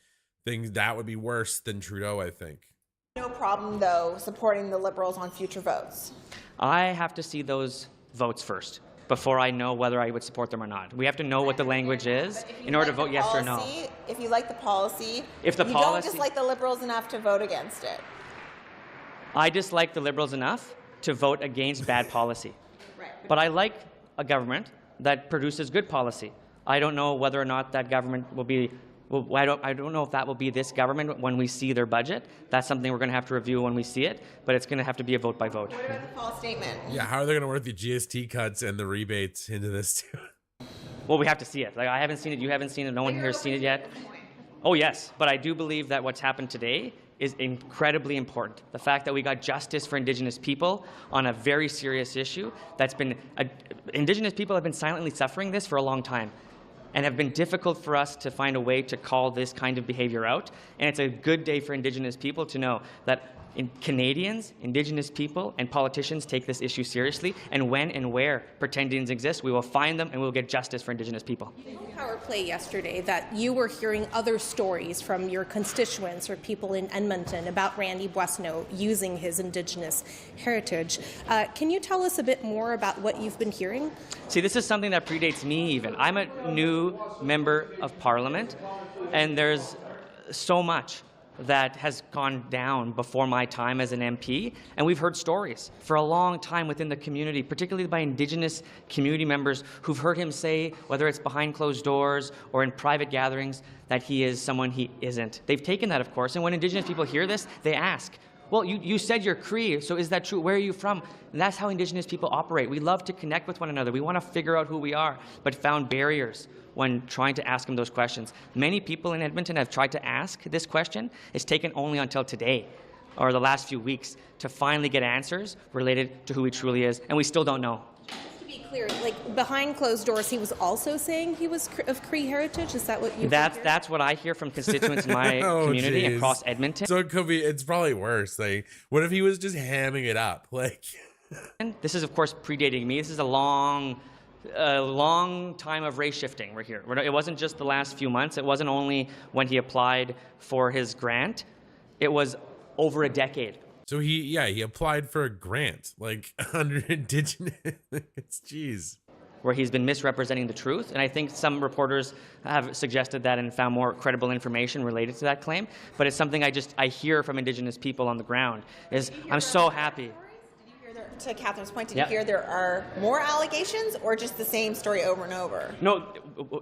things that would be worse than Trudeau, I think. No problem, though, supporting the Liberals on future votes. I have to see those votes first before I know whether I would support them or not. We have to know what the language is in order to vote yes or no. If you like the policy, you don't dislike the Liberals enough to vote against it. I dislike the Liberals enough to vote against bad policy. Right. But I like a government that produces good policy. I don't know whether or not that government will be I don't know if that will be this government when we see their budget. That's something we're going to have to review when we see it, but it's going to have to be a vote by vote. What about the false statement? Yeah, how are they going to work the GST cuts and the rebates into this too? Well, we have to see it. Like, I haven't seen it, you haven't seen it, no one here has seen it yet. Oh yes, but I do believe that what's happened today is incredibly important. The fact that we got justice for Indigenous people on a very serious issue that's been, Indigenous people have been silently suffering this for a long time. and have been difficult for us to find a way to call this kind of behavior out. And it's a good day for Indigenous people to know that Canadians, Indigenous people, and politicians take this issue seriously, and when and where pretendians exist, we will find them and we will get justice for Indigenous people. Power play yesterday that you were hearing other stories from your constituents or people in Edmonton about Randy Boissonneau using his Indigenous heritage. Can you tell us a bit more about what you've been hearing? See, this is something that predates me even. I'm a new member of Parliament, and there's so much that has gone down before my time as an MP, and we've heard stories for a long time within the community, particularly by Indigenous community members who've heard him say, whether it's behind closed doors or in private gatherings, that he is someone he isn't. They've taken that, of course, and when Indigenous people hear this, they ask, well, you said you're Cree, so is that true? Where are you from? And that's how Indigenous people operate. We love to connect with one another. We want to figure out who we are, but found barriers when trying to ask them those questions. Many people in Edmonton have tried to ask this question. It's taken only until today, or the last few weeks, to finally get answers related to who he truly is, and we still don't know. To be clear, like behind closed doors, he was also saying he was of Cree heritage? Is that what you That's what I hear from constituents in my community geez. across Edmonton. So it could be, it's probably worse. Like, what if he was just hamming it up? Like, this is, of course, predating me. This is a long time of race shifting. We're here. It wasn't just the last few months. It wasn't only when he applied for his grant. It was over a decade. So he applied for a grant, like under Indigenous. Jeez. Where he's been misrepresenting the truth, and I think some reporters have suggested that and found more credible information related to that claim. But it's something I hear from Indigenous people on the ground. I'm so happy. To Catherine's point, did you hear there are more allegations or just the same story over and over? No,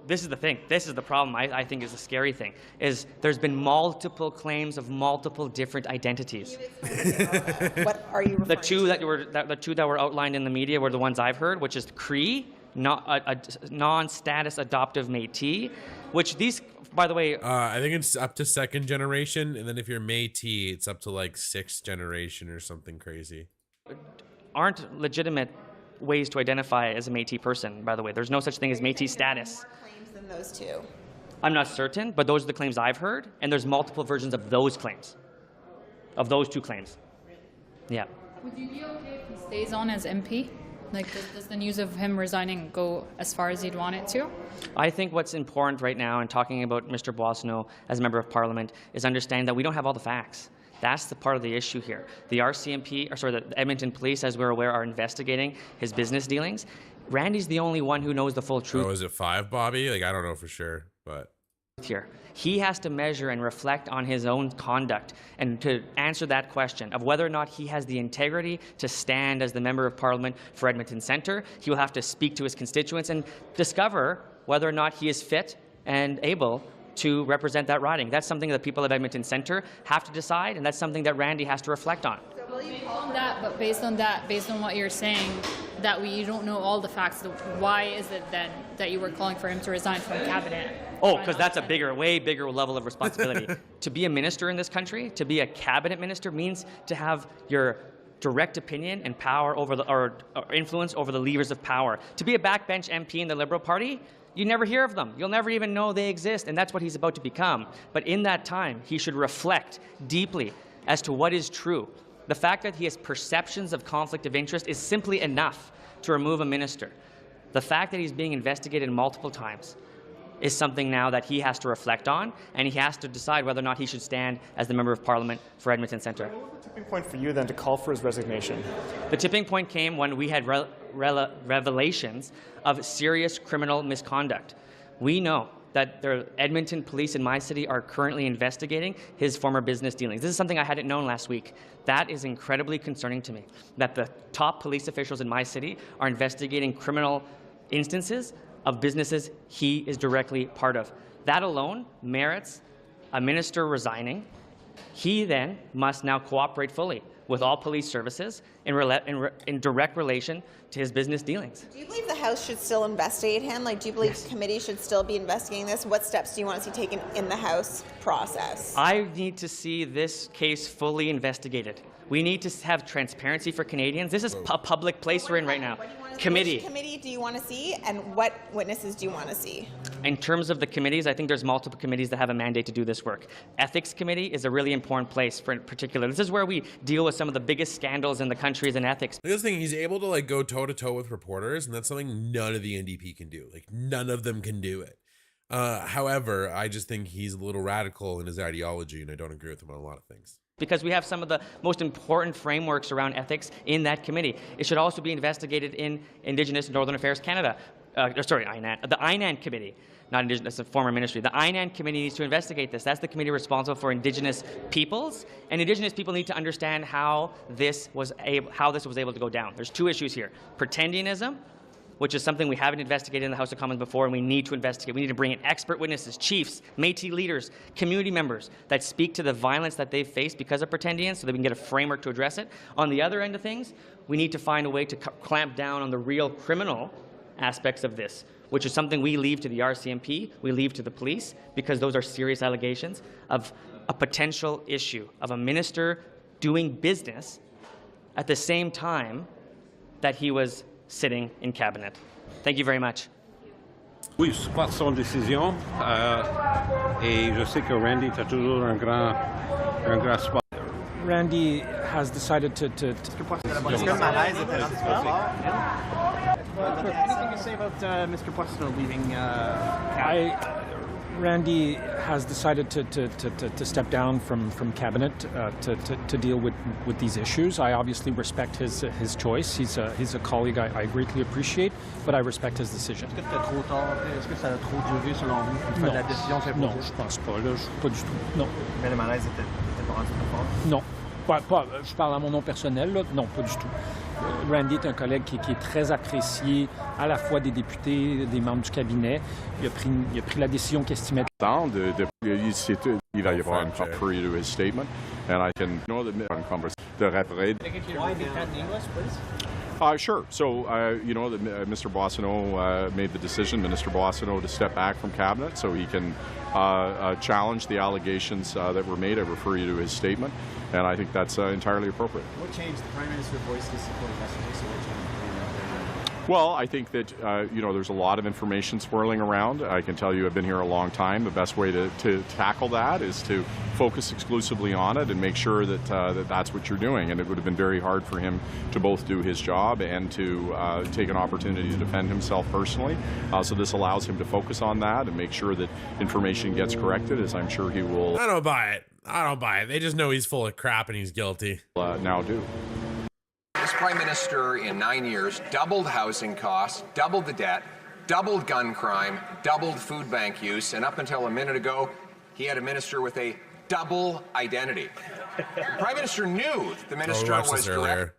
this is the thing. This is the problem. I think is the scary thing. Is there's been multiple claims of multiple different identities. What are you referring the two that were outlined in the media were the ones I've heard, which is Cree, a non-status adoptive Métis, which these, by the way, I think it's up to second generation, and then if you're Métis, it's up to like sixth generation or something crazy. Aren't legitimate ways to identify as a Métis person, by the way. There's no such thing as Métis status. More claims than those two. I'm not certain, but those are the claims I've heard, and there's multiple versions of those claims, of those two claims. Yeah. Would you be okay if he stays on as MP? Like, does the news of him resigning go as far as you'd want it to? I think what's important right now in talking about Mr. Boissonneau as a member of Parliament is understanding that we don't have all the facts. That's the part of the issue here. The the Edmonton Police, as we're aware, are investigating his business dealings. Randy's the only one who knows the full truth. Oh, is it 5, Bobby? Like, I don't know for sure, but here. He has to measure and reflect on his own conduct and to answer that question of whether or not he has the integrity to stand as the Member of Parliament for Edmonton Centre. He will have to speak to his constituents and discover whether or not he is fit and able to represent that riding. That's something that people of Edmonton Centre have to decide, and that's something that Randy has to reflect on. Based on what you're saying, that you don't know all the facts, why is it then that you were calling for him to resign from cabinet? Oh, because that's a way bigger level of responsibility. To be a minister in this country, to be a cabinet minister, means to have your direct opinion and power over or influence over the levers of power. To be a backbench MP in the Liberal Party, you never hear of them. You'll never even know they exist, and that's what he's about to become. But in that time, he should reflect deeply as to what is true. The fact that he has perceptions of conflict of interest is simply enough to remove a minister. The fact that he's being investigated multiple times is something now that he has to reflect on, and he has to decide whether or not he should stand as the Member of Parliament for Edmonton Centre. What was the tipping point for you then to call for his resignation? The tipping point came when we had revelations of serious criminal misconduct. We know that the Edmonton Police in my city are currently investigating his former business dealings. This is something I hadn't known last week. That is incredibly concerning to me, that the top police officials in my city are investigating criminal instances of businesses he is directly part of. That alone merits a minister resigning. He then must now cooperate fully with all police services in direct relation to his business dealings. Do you believe the House should still investigate him? Like, do you believe the committee should still be investigating this? What steps do you want to see taken in the House process? I need to see this case fully investigated. We need to have transparency for Canadians. This is a public place we're in right now. Committee. Which committee do you want to see, and what witnesses do you want to see? In terms of the committees, I think there's multiple committees that have a mandate to do this work. Ethics Committee is a really important place for in particular. This is where we deal with some of the biggest scandals in the country in ethics. This thing, he's able to like go toe to toe with reporters, and that's something none of the NDP can do. Like none of them can do it. However, I just think he's a little radical in his ideology, and I don't agree with him on a lot of things. Because we have some of the most important frameworks around ethics in that committee. It should also be investigated in Indigenous Northern Affairs Canada. INAN. The INAN Committee, not Indigenous, a former ministry. The INAN Committee needs to investigate this. That's the committee responsible for Indigenous peoples, and Indigenous people need to understand how this was able to go down. There's two issues here: pretendianism, which is something we haven't investigated in the House of Commons before, and we need to investigate. We need to bring in expert witnesses, chiefs, Métis leaders, community members that speak to the violence that they've faced because of pretendians so that we can get a framework to address it. On the other end of things, we need to find a way to clamp down on the real criminal aspects of this, which is something we leave to the RCMP, we leave to the police, because those are serious allegations of a potential issue of a minister doing business at the same time that he was sitting in cabinet. Thank you very much. Oui, je supporte son décision et je sais que Randy a toujours un grand support. Randy has decided to Anything to say about Mr. Boissonneau leaving Randy has decided to step down from cabinet to deal with these issues. I obviously respect his choice. He's a colleague I greatly appreciate, but I respect his decision. Est-ce que c'était trop tard? Est-ce que ça a trop duré selon vous? Une fois la décision s'est posée? Non, je pense pas. Là, pas du tout. Non. Mais le malaise était pas rendu trop fort? Non. Je parle à mon nom personnel, là. Non, pas du tout. Randy est un collègue qui est très apprécié à la fois des députés, des membres du cabinet. Il a pris la décision qu'il estimait. Il va y avoir une hurry to his statement, and I can know that the rapide. Why be cut in English, please? Sure. So, you know that Mr. Boissonneau made the decision, Minister Boissonneau, to step back from cabinet so he can challenge the allegations that were made. I refer you to his statement, and I think that's entirely appropriate. What changed? The Prime Minister voiced his support yesterday, so what changed? Well, I think that, you know, there's a lot of information swirling around. I can tell you I've been here a long time. The best way to tackle that is to focus exclusively on it and make sure that, that's what you're doing. And it would have been very hard for him to both do his job and to take an opportunity to defend himself personally. So this allows him to focus on that and make sure that information gets corrected, as I'm sure he will. I don't buy it. They just know he's full of crap and he's guilty. Now do. This Prime Minister in 9 years doubled housing costs, doubled the debt, doubled gun crime, doubled food bank use, and up until a minute ago, he had a minister with a double identity. The Prime Minister knew the minister was correct.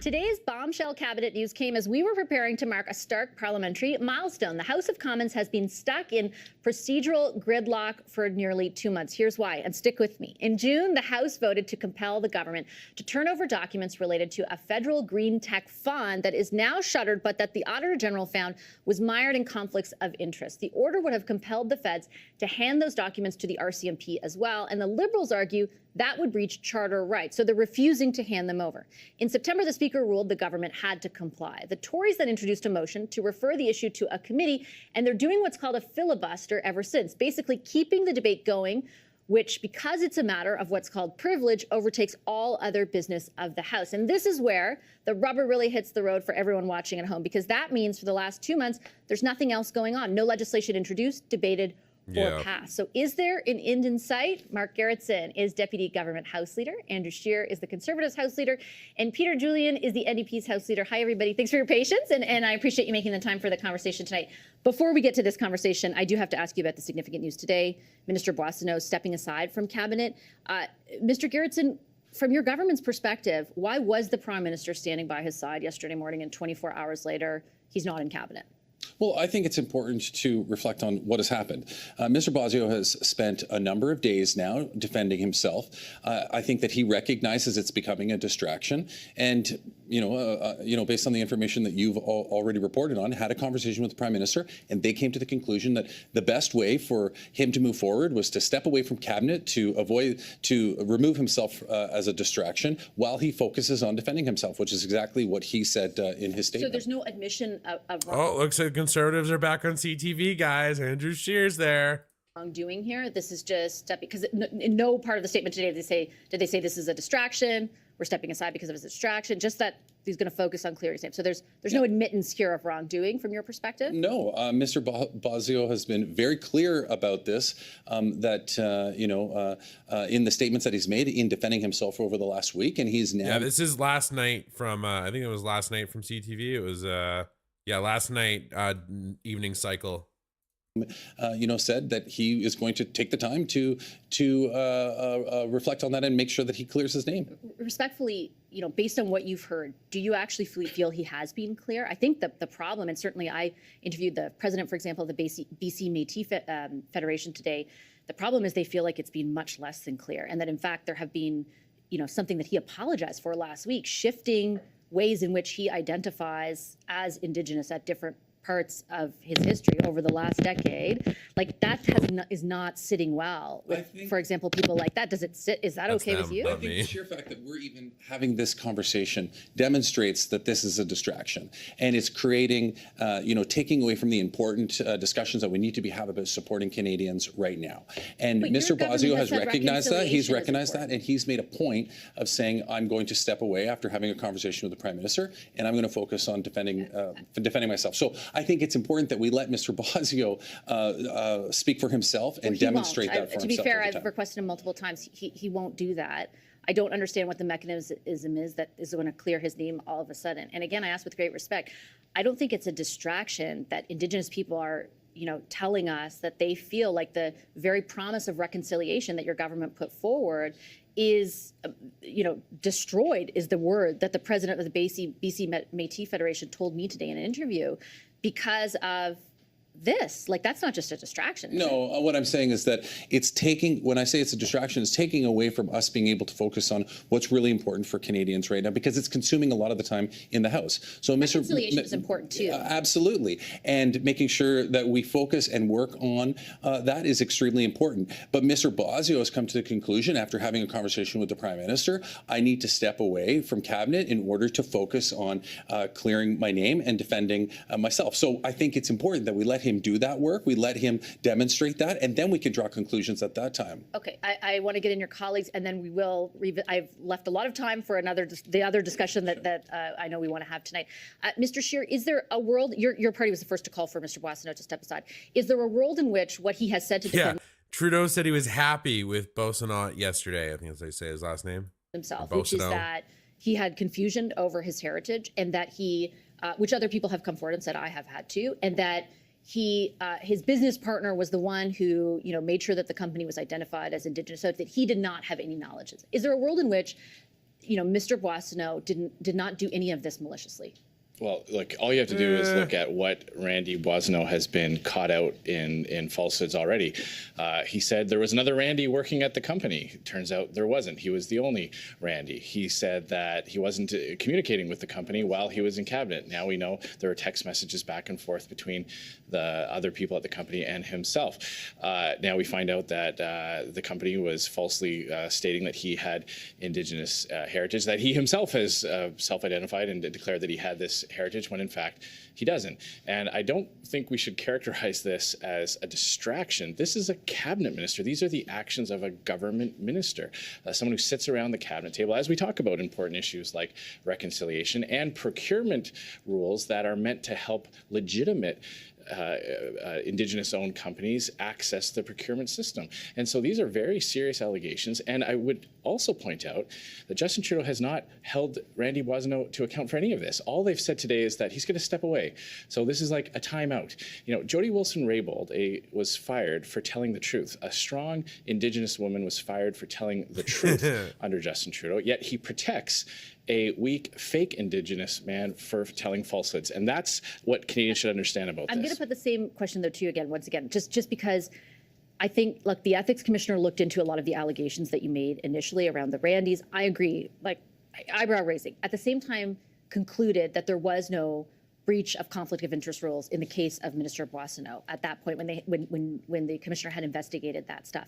Today's bombshell cabinet news came as we were preparing to mark a stark parliamentary milestone. The House of Commons has been stuck in procedural gridlock for nearly 2 months. Here's why, and stick with me. In June, the House voted to compel the government to turn over documents related to a federal green tech fund that is now shuttered, but that the Auditor General found was mired in conflicts of interest. The order would have compelled the feds to hand those documents to the RCMP as well, and the Liberals argue that would breach charter rights, so they're refusing to hand them over. In September, the Speaker ruled the government had to comply. The Tories then introduced a motion to refer the issue to a committee, and they're doing what's called a filibuster ever since, basically keeping the debate going, which, because it's a matter of what's called privilege, overtakes all other business of the House. And this is where the rubber really hits the road for everyone watching at home, because that means for the last 2 months, there's nothing else going on. No legislation introduced, debated, or passed. So is there an end in sight? Mark Gerritsen is Deputy Government House Leader. Andrew Scheer is the Conservatives House Leader. And Peter Julian is the NDP's House Leader. Hi, everybody. Thanks for your patience. And I appreciate you making the time for the conversation tonight. Before we get to this conversation, I do have to ask you about the significant news today. Minister Boissonneau stepping aside from cabinet. Mr. Gerritsen, from your government's perspective, why was the Prime Minister standing by his side yesterday morning and 24 hours later, he's not in cabinet? Well, I think it's important to reflect on what has happened. Mr. Boissonnault has spent a number of days now defending himself. I think that he recognizes it's becoming a distraction, and based on the information that you've already reported on, had a conversation with the Prime Minister, and they came to the conclusion that the best way for him to move forward was to step away from cabinet to remove himself as a distraction while he focuses on defending himself, which is exactly what he said in his statement. So there's no admission of Oh, looks like Conservatives are back on CTV, guys. Andrew Scheer's there. wrongdoing here. This is just because in no part of the statement today did they say this is a distraction. We're stepping aside because of his distraction. Just that he's going to focus on clearing his name. So there's no admittance here of wrongdoing from your perspective. No, Mr. Boissonnault has been very clear about this. In the statements that he's made in defending himself over the last week, and he's now. Yeah, this is last night from. I think it was last night from CTV. It was last night evening cycle. Said that he is going to take the time to reflect on that and make ssure that he clears his name. Respectfully, based on what you've heard, do you actually feel he has been clear? I think the problem, and certainly I interviewed the president, for example, of the BC Métis Federation today. The problem is they feel like it's been much less than clear, and that in fact there have been, something that he apologized for last week, shifting ways in which he identifies as Indigenous at different parts of his history over the last decade, like that is not sitting well with, for example, people like that. Does it sit? Is that okay with you? I think the sheer fact that we're even having this conversation demonstrates that this is a distraction, and it's creating, taking away from the important discussions that we need to be having about supporting Canadians right now. And Mr. Boissonnault has recognized that. He's recognized that, and he's made a point of saying, "I'm going to step away after having a conversation with the Prime Minister, and I'm going to focus on defending myself." So I think it's important that we let Mr. Boissonnault speak for himself and demonstrate that for himself. To be fair, I've requested him multiple times. He won't do that. I don't understand what the mechanism is that is going to clear his name all of a sudden. And again, I ask with great respect. I don't think it's a distraction that Indigenous people are, telling us that they feel like the very promise of reconciliation that your government put forward is, destroyed is the word that the president of the BC Métis Federation told me today in an interview because of this. Like, that's not just a distraction. No, what I'm saying is that it's when I say it's a distraction, it's taking away from us being able to focus on what's really important for Canadians right now, because it's consuming a lot of the time in the House. So reconciliation is important too. Absolutely. And making sure that we focus and work on that is extremely important. But Mr. Boissonnault has come to the conclusion after having a conversation with the Prime Minister, I need to step away from Cabinet in order to focus on clearing my name and defending myself. So I think it's important that we let him do that work. We let him demonstrate that, and then we can draw conclusions at that time. Okay, I want to get in your colleagues, and then we will. I've left a lot of time for the other discussion that I know we want to have tonight. Mr. Scheer, is there a world? Your party was the first to call for Mr. Boissonnault to step aside. Is there a world in which what he has said to defend Trudeau said he was happy with Boissonnault yesterday. I think that's how you say his last name. Himself, which is that he had confusion over his heritage, and that he, which other people have come forward and said I have had to, and that his business partner was the one who, made sure that the company was identified as Indigenous, so that he did not have any knowledge. Is there a world in which, Mr. Boissonnault did not do any of this maliciously? Well, look, all you have to do is look at what Randy Boissonnault has been caught out in falsehoods already. He said there was another Randy working at the company. Turns out there wasn't. He was the only Randy. He said that he wasn't communicating with the company while he was in cabinet. Now we know there were text messages back and forth between the other people at the company and himself. Now we find out that the company was falsely stating that he had Indigenous heritage, that he himself has self-identified and declared that he had this heritage when in fact he doesn't. And I don't think we should characterize this as a distraction. This is a cabinet minister. These are the actions of a government minister, someone who sits around the cabinet table as we talk about important issues like reconciliation and procurement rules that are meant to help legitimate Indigenous-owned companies access the procurement system. And so these are very serious allegations. And I would also point out that Justin Trudeau has not held Randy Boissonnault to account for any of this. All they've said today is that he's going to step away. So this is like a timeout. Jody Wilson-Raybould was fired for telling the truth. A strong Indigenous woman was fired for telling the truth under Justin Trudeau, yet he protects a weak, fake Indigenous man for telling falsehoods. And that's what Canadians should understand about I'm this. going to put the same question, though, to you again, once again, just because I think, look, the ethics commissioner looked into a lot of the allegations that you made initially around the Randys. I agree, like, eyebrow raising. At the same time, concluded that there was no breach of conflict of interest rules in the case of Minister Boissonnault at that point when the commissioner had investigated that stuff.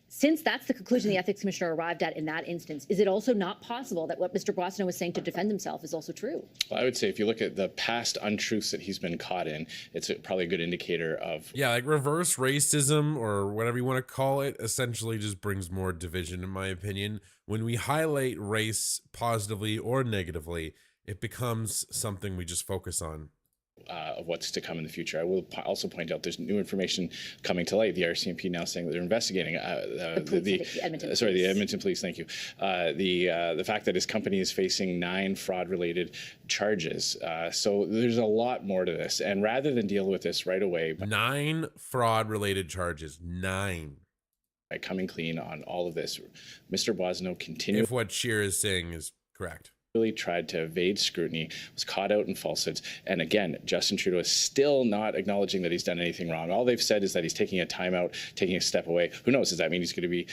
Since that's the conclusion the ethics commissioner arrived at in that instance, is it also not possible that what Mr. Boissonnault was saying to defend himself is also true? Well, I would say if you look at the past untruths that he's been caught in, it's probably a good indicator of... Yeah, like reverse racism or whatever you want to call it essentially just brings more division, in my opinion. When we highlight race positively or negatively, it becomes something we just focus on. Of what's to come in the future. I will also point out there's new information coming to light. The RCMP now saying that they're investigating the Edmonton Police. Thank you. The fact that his company is facing 9 fraud-related charges. So there's a lot more to this. And rather than deal with this right away, 9 fraud-related charges. 9. By coming clean on all of this, Mr. Boissonnault continued. If what Scheer is saying is correct. Really tried to evade scrutiny, was caught out in falsehoods. And again, Justin Trudeau is still not acknowledging that he's done anything wrong. All they've said is that he's taking a timeout, taking a step away. Who knows? Does that mean he's going to be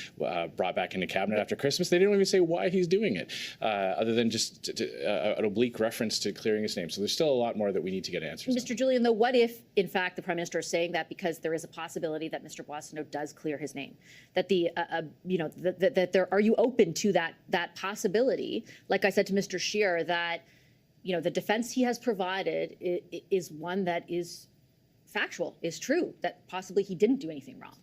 brought back into cabinet after Christmas? They didn't even say why he's doing it, other than just an oblique reference to clearing his name. So there's still a lot more that we need to get answers. Mr. Julian, though, what if, in fact, the Prime Minister is saying that because there is a possibility that Mr. Boissonnault does clear his name? That are you open to that possibility? Like I said to Mr. Scheer, that the defense he has provided is one that is factual, is true, that possibly he didn't do anything wrong.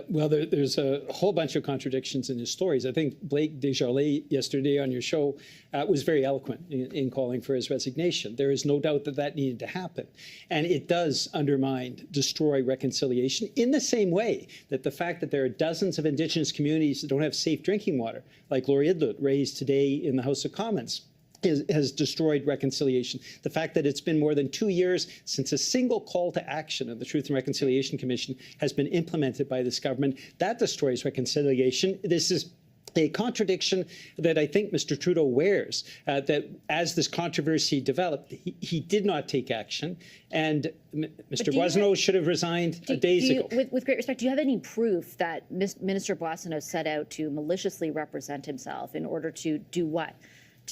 Well, there's a whole bunch of contradictions in his stories. I think Blake Desjardins yesterday on your show was very eloquent in calling for his resignation. There is no doubt that needed to happen. And it does undermine, destroy reconciliation in the same way that the fact that there are dozens of Indigenous communities that don't have safe drinking water, like Laurie Idlut raised today in the House of Commons, has destroyed reconciliation. The fact that it's been more than 2 years since a single call to action of the Truth and Reconciliation Commission has been implemented by this government, that destroys reconciliation. This is a contradiction that I think Mr. Trudeau wears, that as this controversy developed, he did not take action, and Mr. Boissonnault should have resigned days ago. With great respect, do you have any proof that Minister Boissonnault set out to maliciously represent himself in order to do what?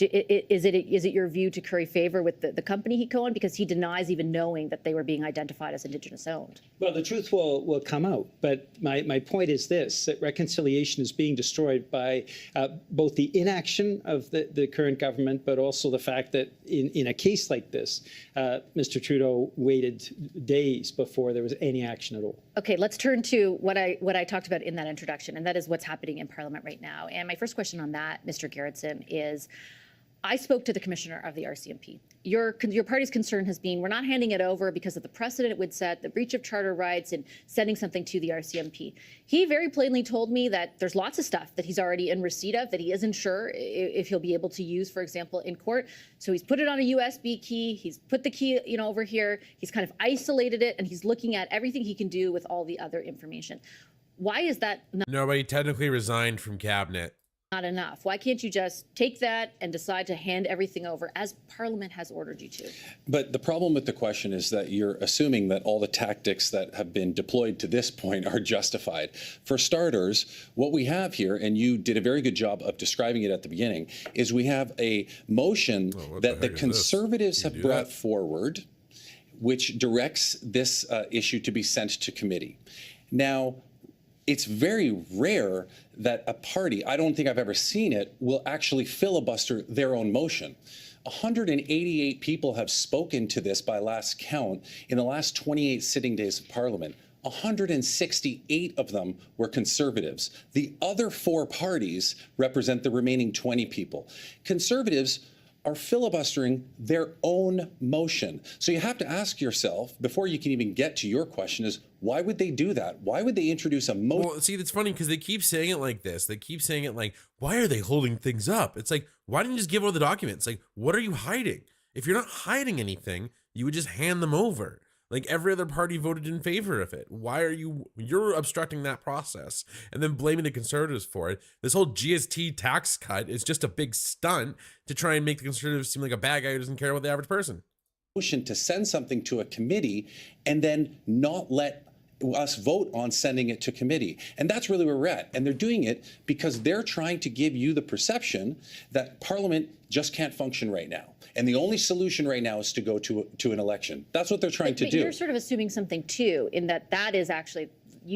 Is it your view to curry favor with the company he co-owned, because he denies even knowing that they were being identified as Indigenous owned? Well, the truth will come out, but my point is this, that reconciliation is being destroyed by both the inaction of the current government, but also the fact that in a case like this, Mr. Trudeau waited days before there was any action at all. Okay, let's turn to what I talked about in that introduction, and that is what's happening in Parliament right now. And my first question on that, Mr. Gerritsen, is I spoke to the commissioner of the RCMP. Your party's concern has been we're not handing it over because of the precedent it would set, the breach of charter rights, and sending something to the RCMP. He very plainly told me that there's lots of stuff that he's already in receipt of that he isn't sure if he'll be able to use, for example, in court. So he's put it on a USB key. He's put the key, over here. He's kind of isolated it, and he's looking at everything he can do with all the other information. Why is that No, but he technically resigned from cabinet. Not enough? Why can't you just take that and decide to hand everything over as Parliament has ordered you to? But the problem with the question is that you're assuming that all the tactics that have been deployed to this point are justified. For starters, what we have here, and you did a very good job of describing it at the beginning, is we have a motion that the Conservatives have brought forward, which directs this issue to be sent to committee. Now, it's very rare that a party, I don't think I've ever seen it, will actually filibuster their own motion. 188 people have spoken to this by last count in the last 28 sitting days of Parliament. 168 of them were Conservatives. The other 4 parties represent the remaining 20 people. Conservatives are filibustering their own motion. So you have to ask yourself, before you can even get to your question, is why would they do that? Why would they introduce a motion? Well, see, that's funny because they keep saying it like this. They keep saying it like, why are they holding things up? It's like, why didn't you just give all the documents? Like, what are you hiding? If you're not hiding anything, you would just hand them over. Like every other party voted in favor of it. Why are you're obstructing that process and then blaming the Conservatives for it? This whole GST tax cut is just a big stunt to try and make the Conservatives seem like a bad guy who doesn't care about the average person. Motion to send something to a committee and then not let us vote on sending it to committee. And that's really where we're at. And they're doing it because they're trying to give you the perception that Parliament just can't function right now. And the only solution right now is to go to an election. That's what they're trying to do. You're sort of assuming something too, in that is actually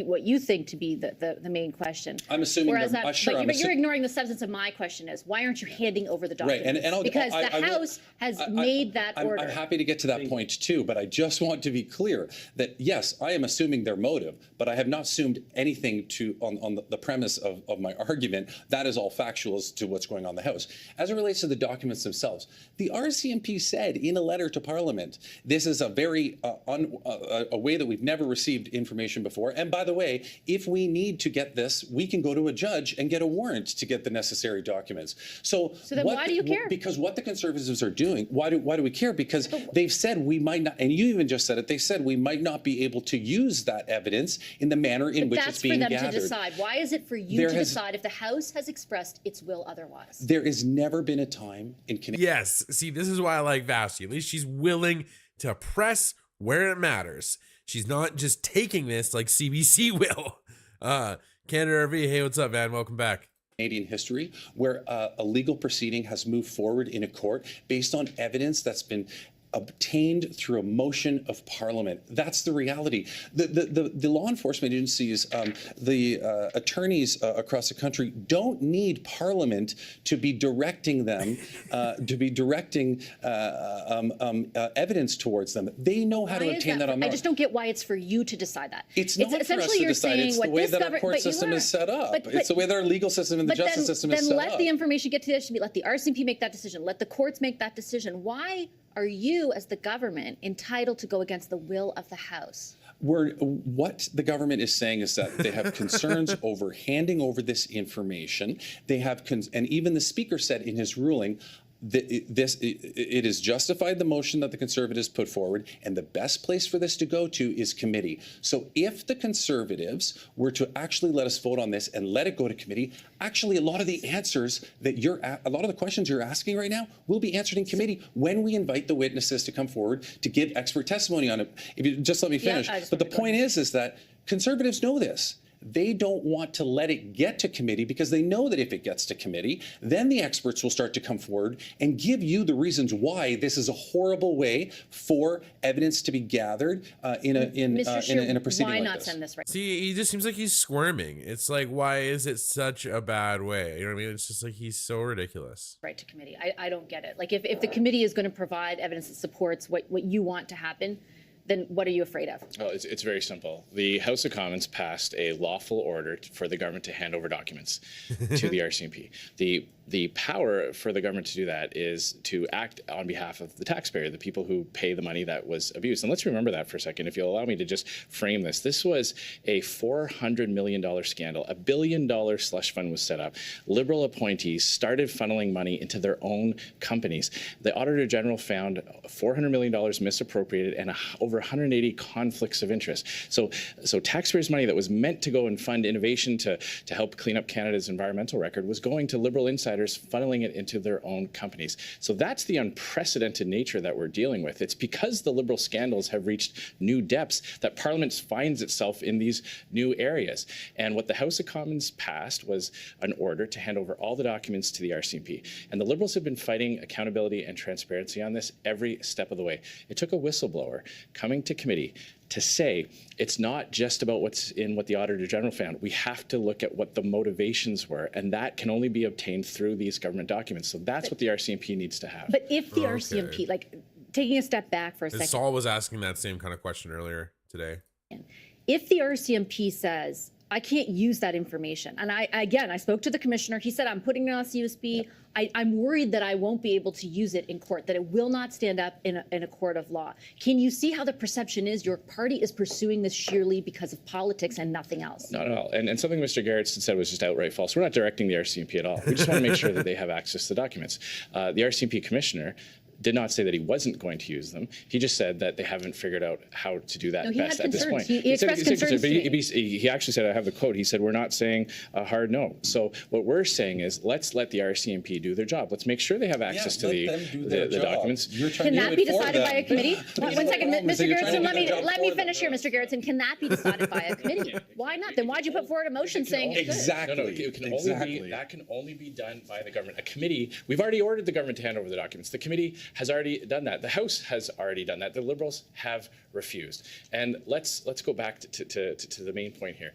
what you think to be the main question. I'm assuming Whereas that, but you're ignoring the substance of my question is, why aren't you handing over the documents? Right, because the House has made that order. I'm happy to get to that point too, but I just want to be clear that yes, I am assuming their motive, but I have not assumed anything on the premise of my argument. That is all factual as to what's going on in the House. As it relates to the documents themselves, the RCMP said in a letter to Parliament, this is a very a way that we've never received information before. And by the way, if we need to get this, we can go to a judge and get a warrant to get the necessary documents. So then why do you care? Because what the Conservatives are doing, why do we care? Because they've said we might not, and you even just said it, they said we might not be able to use that evidence in the manner in which it's being gathered. That's for them to decide. Why is it for you to decide if the House has expressed its will otherwise? There has never been a time in Canada. Yes, see, this is why I like Vasti. At least she's willing to press where it matters. She's not just taking this like CBC will. Canada RV, hey, what's up, man? Welcome back. Canadian history where a legal proceeding has moved forward in a court based on evidence that's been obtained through a motion of Parliament. That's the reality. The law enforcement agencies, the attorneys across the country don't need Parliament to be directing them, evidence towards them. They know how to obtain that on their own. I just don't get why it's for you to decide that. It's not for us to decide. It's the way that our court system is set up. It's the way that our legal system and the justice system is set up. Then let the information get to the issue. Let the RCMP make that decision. Let the courts make that decision. Why are you, as the government, entitled to go against the will of the House? What the government is saying is that they have concerns over handing over this information. They have, and even the Speaker said in his ruling, it is justified the motion that the Conservatives put forward, and the best place for this to go to is committee. So if the Conservatives were to actually let us vote on this and let it go to committee, actually a lot of the answers that a lot of the questions you're asking right now will be answered in committee when we invite the witnesses to come forward to give expert testimony on it. If you just let me finish. Yeah, but the point is that Conservatives know this. They don't want to let it get to committee because they know that if it gets to committee, then the experts will start to come forward and give you the reasons why this is a horrible way for evidence to be gathered in a proceeding why like not this. Send this right? See, he just seems like he's squirming. It's like, why is it such a bad way? You know what I mean? It's just like he's so ridiculous. Right to committee. I don't get it. Like if the committee is going to provide evidence that supports what you want to happen, then what are you afraid of? Well, it's very simple. The House of Commons passed a lawful order for the government to hand over documents to the RCMP. The power for the government to do that is to act on behalf of the taxpayer, the people who pay the money that was abused. And let's remember that for a second. If you'll allow me to just frame this. This was a $400 million scandal. $1 billion slush fund was set up. Liberal appointees started funneling money into their own companies. The Auditor General found $400 million misappropriated and over 180 conflicts of interest. So taxpayers' money that was meant to go and fund innovation to help clean up Canada's environmental record was going to Liberal insiders funneling it into their own companies. So that's the unprecedented nature that we're dealing with. It's because the Liberal scandals have reached new depths that Parliament finds itself in these new areas. And what the House of Commons passed was an order to hand over all the documents to the RCMP. And the Liberals have been fighting accountability and transparency on this every step of the way. It took a whistleblower coming to committee to say it's not just about what's in what the Auditor General found. We have to look at what the motivations were, and that can only be obtained through these government documents. So that's what the RCMP needs to have. But if the RCMP, like taking a step back for a second. Saul was asking that same kind of question earlier today. If the RCMP says, I can't use that information. And I spoke to the commissioner. He said, I'm putting it on CUSB. I'm worried that I won't be able to use it in court, that it will not stand up in a court of law. Can you see how the perception is your party is pursuing this sheerly because of politics and nothing else? Not at all. And something Mr. Garrett said was just outright false. We're not directing the RCMP at all. We just want to make sure that they have access to the documents. The RCMP commissioner did not say that he wasn't going to use them. He just said that they haven't figured out how to do that No, he best had at this concerns. point. He expressed concerns but to me. he actually said, I have the quote, he said, we're not saying a hard no. So what we're saying is, let's let the RCMP do their job. Let's make sure they have access to the documents. Can that be decided by a committee? One second, Mr. Garrettson, let me finish here, Mr. Garrettson. Can that be decided by a committee? Why not? Then why'd you put forward a motion saying it could? No, that can only be done by the government. A committee, we've already ordered the government to hand over the documents. The committee has already done that. The House has already done that. The Liberals have refused. And let's go back to the main point here.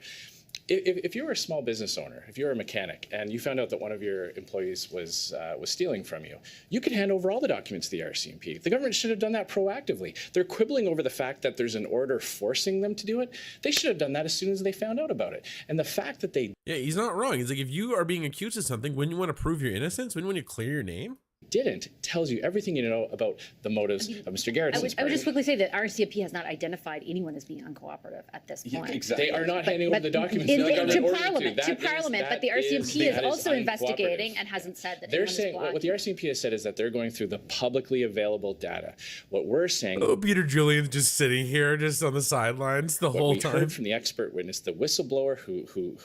If you were a small business owner, if you were a mechanic, and you found out that one of your employees was stealing from you, you could hand over all the documents to the RCMP. The government should have done that proactively. They're quibbling over the fact that there's an order forcing them to do it. They should have done that as soon as they found out about it. And the fact that they... Yeah, he's not wrong. He's like, if you are being accused of something, wouldn't you want to prove your innocence? Wouldn't you clear your name? Didn't tells you everything you know about the motives of Mr. Garrettson's I would just quickly say that RCMP has not identified anyone as being uncooperative at this point. Exactly. They are not handing over the documents to Parliament, but the RCMP is also investigating and hasn't said that they're saying what the RCMP has said is that they're going through the publicly available data. What we're saying. Oh, Peter Julian's just sitting here, just on the sidelines the whole time. We heard from the expert witness, the whistleblower who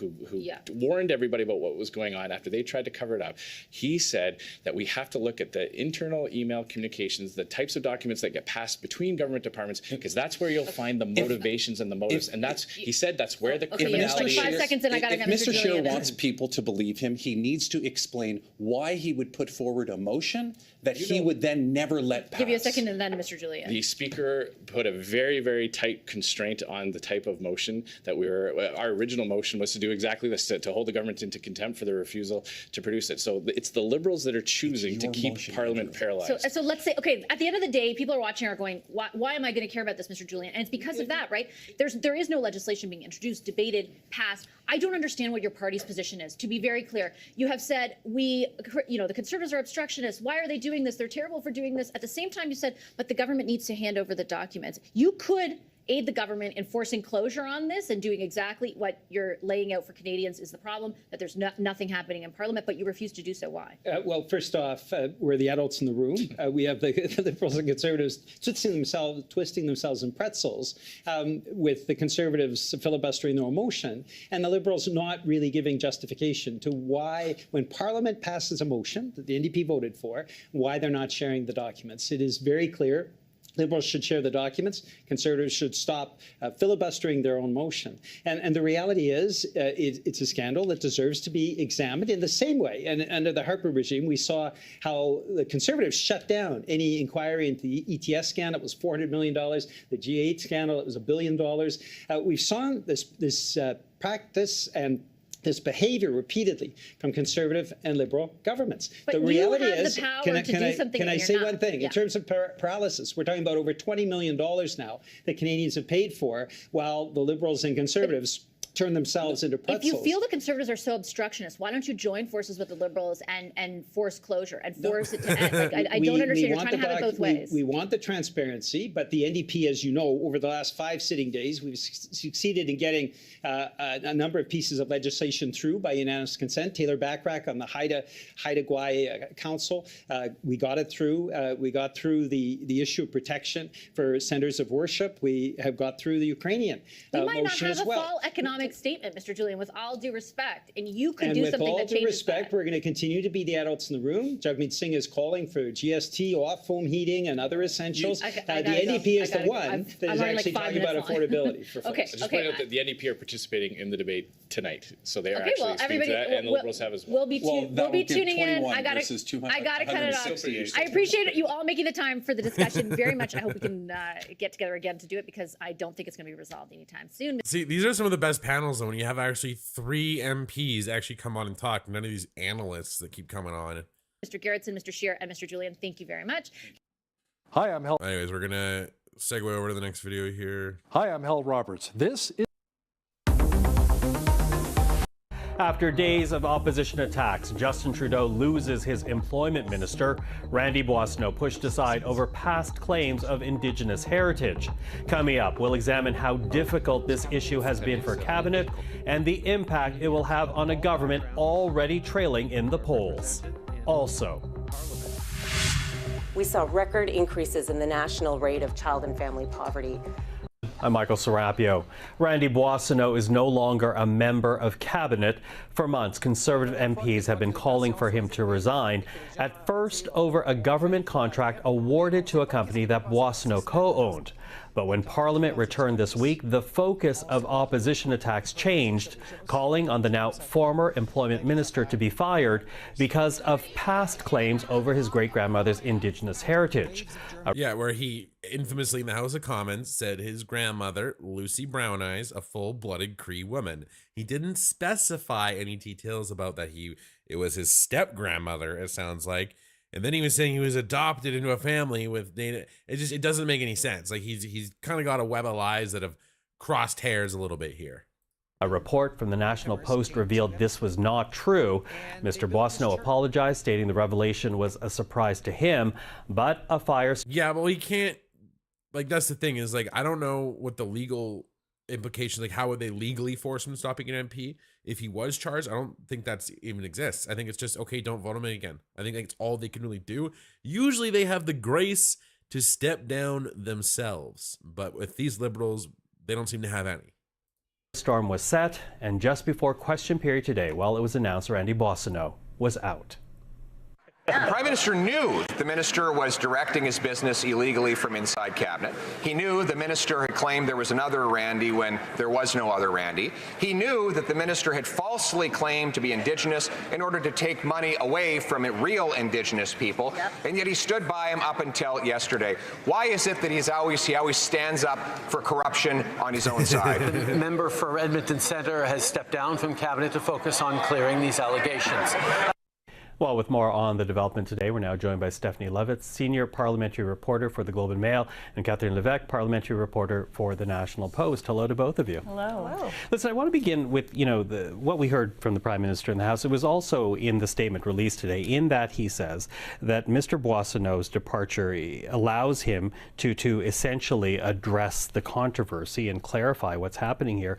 warned everybody about what was going on after they tried to cover it up. He said that we have to look at the internal email communications, the types of documents that get passed between government departments, because that's where you'll find the motivations and the motives. And that's, he said, that's where the criminality is. 5 seconds and I got to If Mr. Scheer wants people to believe him, he needs to explain why he would put forward a motion that he would then never let pass. Give you a second and then Mr. Julian. The Speaker put a very, very tight constraint on the type of motion that our original motion was to do exactly this, to hold the government into contempt for the refusal to produce it. So it's the Liberals that are choosing to keep Parliament paralyzed. So let's say, okay, at the end of the day, people are watching are going, why am I going to care about this, Mr. Julian? And it's because of that, right? There is no legislation being introduced, debated, passed. I don't understand what your party's position is. To be very clear, you have said the Conservatives are obstructionists. Why are they doing this? They're terrible for doing this. At the same time, you said, but the government needs to hand over the documents. You could aid the government in forcing closure on this and doing exactly what you're laying out for Canadians is the problem, that there's nothing happening in Parliament, but you refuse to do so. Why? Well, first off, we're the adults in the room. We have the Liberals and Conservatives twisting themselves in pretzels with the Conservatives filibustering their own motion, and the Liberals not really giving justification to why, when Parliament passes a motion that the NDP voted for, why they're not sharing the documents. It is very clear. Liberals should share the documents. Conservatives should stop filibustering their own motion. And the reality is it's a scandal that deserves to be examined in the same way. And under the Harper regime, we saw how the Conservatives shut down any inquiry into the ETS scandal. It was $400 million. The G8 scandal, it was $1 billion. We've seen this practice and this behavior repeatedly from Conservative and Liberal governments. But the reality you have is, the power can I say not. one thing? Yeah. In terms of paralysis, we're talking about over $20 million now that Canadians have paid for, while the Liberals and Conservatives turn themselves into pretzels. If you feel the Conservatives are so obstructionist, why don't you join forces with the Liberals and force closure and force it to end? Like, I don't understand. You're trying to have it both ways. We want the transparency, but the NDP, as you know, over the last 5 sitting days, we've succeeded in getting a number of pieces of legislation through by unanimous consent. Taylor Backrack on the Haida Gwaii Council, we got it through. We got through the issue of protection for centers of worship. We have got through the Ukrainian we might not have as a well. full economic statement, Mr. Julian, with all due respect, and you could do something that changes And with all due respect, we're going to continue to be the adults in the room. Jagmeet Singh is calling for GST, off-home heating, and other essentials. The NDP is the one that is actually talking about affordability for folks. Okay, I just point out that the NDP are participating in the debate tonight, so they are Okay, well, actually speaking to that, and the Liberals have as well. We'll be tuning in. I got to cut it off. I appreciate you all making the time for the discussion very much. I hope we can get together again to do it, because I don't think it's going to be resolved anytime soon. See, these are some of the best panels, though, when you have actually 3 MPs actually come on and talk. None of these analysts that keep coming on. Mr. Garrettson, Mr. Scheer, and Mr. Julian, thank you very much. Hi, I'm Hal. Anyways, we're going to segue over to the next video here. Hi, I'm Hal Roberts. This is... After days of opposition attacks, Justin Trudeau loses his employment minister. Randy Boissonneau pushed aside over past claims of Indigenous heritage. Coming up, we'll examine how difficult this issue has been for Cabinet and the impact it will have on a government already trailing in the polls. Also, we saw record increases in the national rate of child and family poverty. I'm Michael Serapio. Randy Boissonnault is no longer a member of cabinet. For months, Conservative MPs have been calling for him to resign, at first over a government contract awarded to a company that Boissonnault co-owned. But when Parliament returned this week, the focus of opposition attacks changed, calling on the now former employment minister to be fired because of past claims over his great-grandmother's Indigenous heritage. Yeah, where he infamously in the House of Commons said his grandmother, Lucy Brown Eyes, a full-blooded Cree woman. He didn't specify any details about that it was his step-grandmother, it sounds like. And then he was saying he was adopted into a family with Native. It doesn't make any sense. Like he's kind of got a web of lies that have crossed hairs a little bit here. A report from the National Post revealed this was not true. Mr. Boissonnault apologized, stating the revelation was a surprise to him, but a fire... Yeah, well, he can't... Like, that's the thing is, like, I don't know what the legal implications, like, how would they legally force him to stop being an MP? If he was charged, I don't think that's even exists. I think it's just, okay, don't vote him in again. I think that's all they can really do. Usually they have the grace to step down themselves, but with these Liberals, they don't seem to have any. Storm was set, and just before question period today, while it was announced Randy Boissonnault was out. The Prime Minister knew the minister was directing his business illegally from inside cabinet. He knew the minister had claimed there was another Randy when there was no other Randy. He knew that the minister had falsely claimed to be Indigenous in order to take money away from real Indigenous people, and yet he stood by him up until yesterday. Why is it that he always stands up for corruption on his own side? The member for Edmonton Centre has stepped down from cabinet to focus on clearing these allegations. Well, with more on the development today, we're now joined by Stephanie Levitz, senior parliamentary reporter for the Globe and Mail, and Catherine Levesque, parliamentary reporter for the National Post. Hello to both of you. Hello. Hello. Listen, I want to begin with, what we heard from the Prime Minister in the House. It was also in the statement released today, in that he says that Mr. Boissonnault's departure allows him to essentially address the controversy and clarify what's happening here.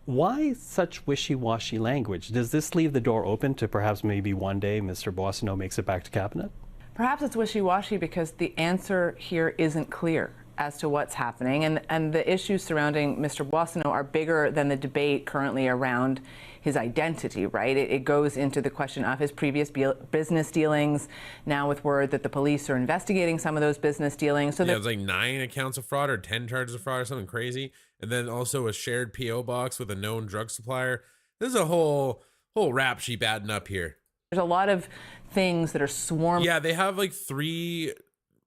Why such wishy-washy language? Does this leave the door open to perhaps maybe one day Mr. Boissonnault makes it back to cabinet? Perhaps it's wishy-washy because the answer here isn't clear as to what's happening, and the issues surrounding Mr. Boissonnault are bigger than the debate currently around his identity, right? It goes into the question of his previous business dealings, now with word that the police are investigating some of those business dealings. So yeah, it was like 9 accounts of fraud or 10 charges of fraud or something crazy. And then also a shared P.O. box with a known drug supplier. There's a whole rap sheet adding up here. There's a lot of things that are swarming. Yeah, they have like 3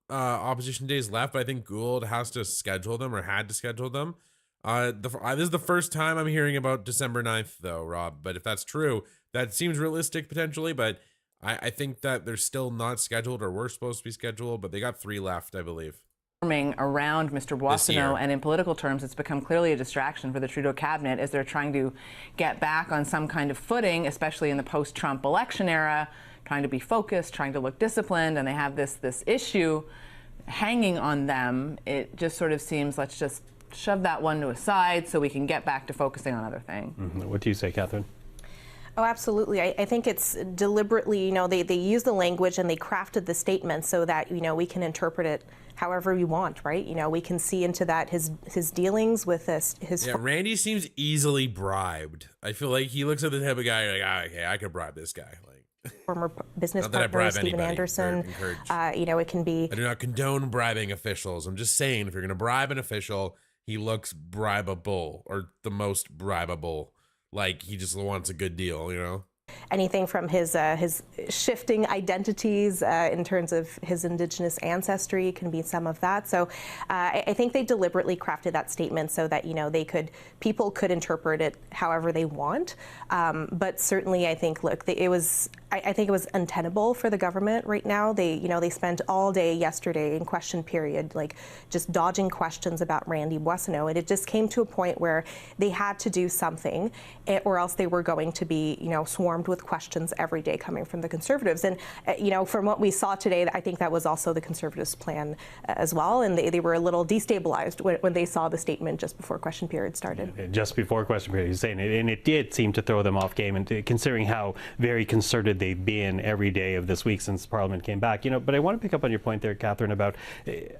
opposition days left, but I think Gould has to schedule them or had to schedule them. This is the first time I'm hearing about December 9th, though, Rob. But if that's true, that seems realistic potentially. But I think that they're still not scheduled or were supposed to be scheduled, but they got 3 left, I believe. Around Mr. Boissonnault, and in political terms, it's become clearly a distraction for the Trudeau cabinet as they're trying to get back on some kind of footing, especially in the post-Trump election era, trying to be focused, trying to look disciplined, and they have this issue hanging on them. It just sort of seems, let's just shove that one to a side so we can get back to focusing on other things. Mm-hmm. What do you say, Catherine? Oh, absolutely. I think it's deliberately, they use the language and they crafted the statement so that, we can interpret it however we want, right? We can see into that his dealings with his. Yeah, Randy seems easily bribed. I feel like he looks at the type of guy like, okay, I could bribe this guy. Like former business partner Stephen Anderson. It can be. I do not condone bribing officials. I'm just saying, if you're going to bribe an official, he looks bribable or the most bribable. Like he just wants a good deal, Anything from his shifting identities in terms of his Indigenous ancestry can be some of that. So I think they deliberately crafted that statement so that people could interpret it however they want. But certainly, I think I think it was untenable for the government right now. They spent all day yesterday in question period, just dodging questions about Randy Boissonnault, and it just came to a point where they had to do something, or else they were going to be, swarmed with questions every day coming from the Conservatives. And from what we saw today, I think that was also the Conservatives' plan as well. And they were a little destabilized when they saw the statement just before question period started. Just before question period, you're saying it, and it did seem to throw them off game, and considering how very concerted good they've been every day of this week since Parliament came back. But I want to pick up on your point there, Catherine, about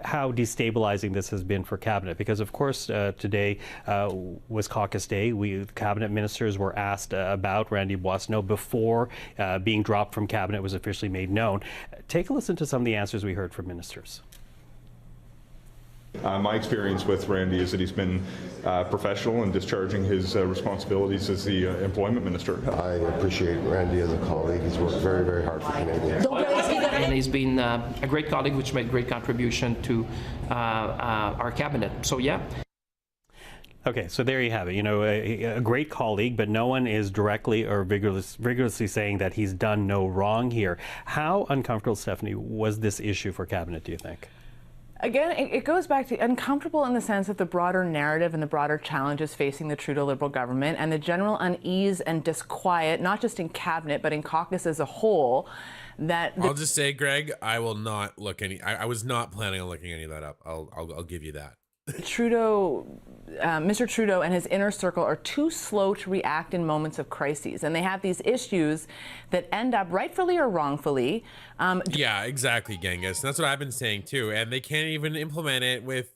how destabilizing this has been for Cabinet, because of course today was caucus day. Cabinet ministers were asked about Randy Boissonnault before being dropped from Cabinet was officially made known. Take a listen to some of the answers we heard from ministers. My experience with Randy is that he's been professional in discharging his responsibilities as the employment minister. I appreciate Randy as a colleague. He's worked very, very hard for Canadians. And he's been a great colleague, which made great contribution to our cabinet. So, yeah. Okay, so there you have it. A great colleague, but no one is directly or vigorously saying that he's done no wrong here. How uncomfortable, Stephanie, was this issue for Cabinet, do you think? Again, it goes back to uncomfortable in the sense of the broader narrative and the broader challenges facing the Trudeau Liberal government and the general unease and disquiet, not just in Cabinet, but in caucus as a whole. I'll just say, Greg, I will not look I was not planning on looking any of that up. I'll give you that. Mr. Trudeau and his inner circle are too slow to react in moments of crises, and they have these issues that end up, rightfully or wrongfully. Yeah, exactly, Genghis. That's what I've been saying too, and they can't even implement it with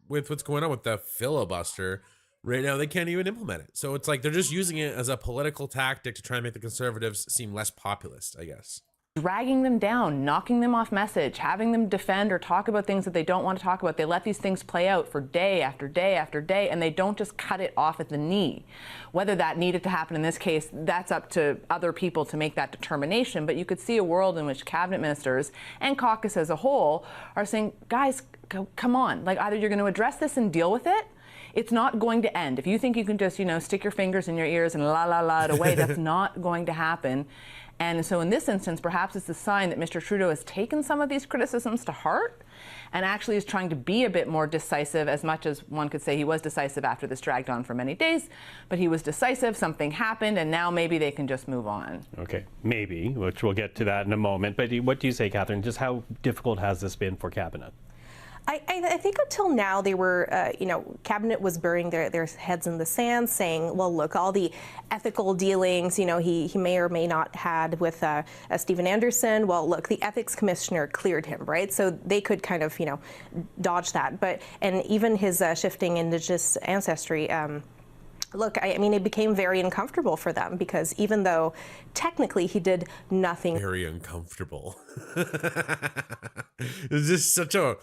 what's going on with the filibuster right now. They can't even implement it, so it's like they're just using it as a political tactic to try and make the Conservatives seem less populist, I guess. Dragging them down, knocking them off message, having them defend or talk about things that they don't want to talk about. They let these things play out for day after day after day, and they don't just cut it off at the knee. Whether that needed to happen in this case, that's up to other people to make that determination. But you could see a world in which cabinet ministers and caucus as a whole are saying, guys, come on. Like, either you're going to address this and deal with it. It's not going to end. If you think you can just, stick your fingers in your ears and la it away, that's not going to happen. And so in this instance, perhaps it's a sign that Mr. Trudeau has taken some of these criticisms to heart and actually is trying to be a bit more decisive, as much as one could say he was decisive after this dragged on for many days. But he was decisive, something happened, and now maybe they can just move on. Okay, maybe, which we'll get to that in a moment. But what do you say, Catherine? Just how difficult has this been for Cabinet? I think until now they were, Cabinet was burying their heads in the sand, saying, well, look, all the ethical dealings, he may or may not had with Stephen Anderson. Well, look, the ethics commissioner cleared him, right? So they could kind of, dodge that. And even his shifting Indigenous ancestry. Look, I mean, it became very uncomfortable for them because even though technically he did nothing. Very uncomfortable. It's just such a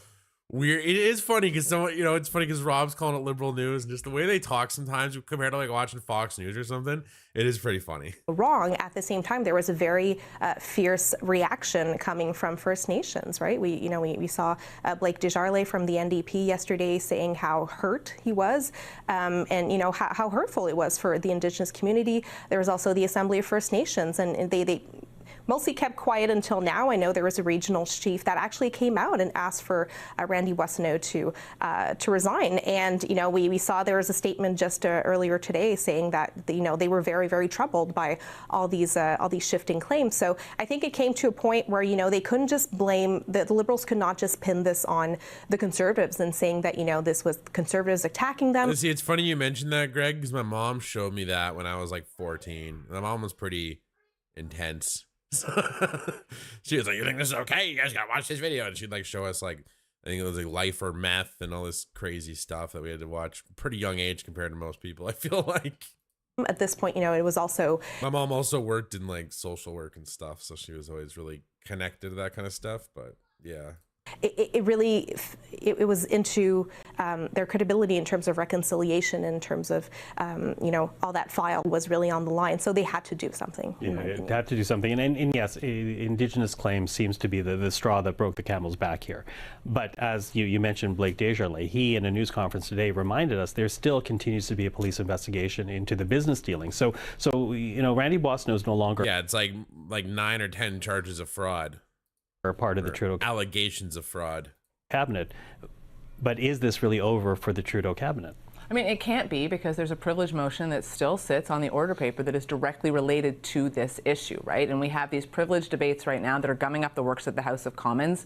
weird. It is funny because it's funny because Rob's calling it liberal news, and just the way they talk sometimes compared to like watching Fox News or something, it is pretty funny. Wrong. At the same time, there was a very fierce reaction coming from First Nations, right? We saw Blake Desjardins from the NDP yesterday saying how hurt he was, and how hurtful it was for the Indigenous community. There was also the Assembly of First Nations, and they mostly kept quiet until now. I know there was a regional chief that actually came out and asked for Randy Boissonnault to resign. And we saw there was a statement just earlier today saying that they were very, very troubled by all these shifting claims. So I think it came to a point where they couldn't just blame the Liberals could not just pin this on the Conservatives and saying that this was Conservatives attacking them. See, it's funny you mentioned that, Greg, because my mom showed me that when I was like 14. My mom was pretty intense. She was like, "You think this is okay? You guys gotta watch this video." And she'd like show us like, I think it was like life or meth and all this crazy stuff that we had to watch. Pretty young age compared to most people, I feel like. At this point, it was also. My mom also worked in like social work and stuff, so she was always really connected to that kind of stuff. But yeah. It really was into their credibility in terms of reconciliation, in terms of all that file was really on the line, so they had to do something. Yeah, it had to do something, and yes, Indigenous claims seems to be the straw that broke the camel's back here. But as you mentioned, Blake Desjardins, he in a news conference today reminded us there still continues to be a police investigation into the business dealing. So Randy Boissonnault is no longer. Yeah, it's like 9 or 10 charges of fraud. Are part of the Trudeau allegations of fraud cabinet. But is this really over for the Trudeau cabinet? I mean, it can't be, because there's a privilege motion that still sits on the order paper that is directly related to this issue, right? And we have these privilege debates right now that are gumming up the works of the House of Commons,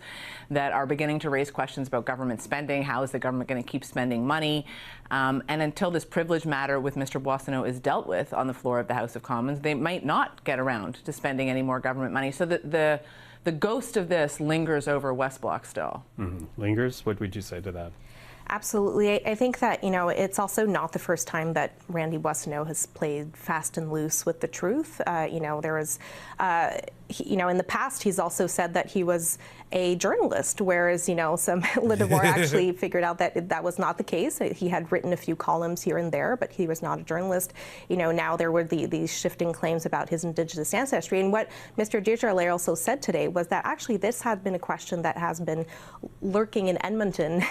that are beginning to raise questions about government spending. How is the government going to keep spending money? And until this privilege matter with Mr. Boissonnault is dealt with on the floor of the House of Commons, they might not get around to spending any more government money. So the ghost of this lingers over West Block still. Lingers? What would you say to that? Absolutely. I think that, it's also not the first time that Randy Boissonnault has played fast and loose with the truth. There was, in the past, he's also said that he was a journalist, whereas, some Livermore actually figured out that that was not the case. He had written a few columns here and there, but he was not a journalist. Now there were these shifting claims about his Indigenous ancestry. And what Mr. Desjardins also said today was that actually this had been a question that has been lurking in Edmonton,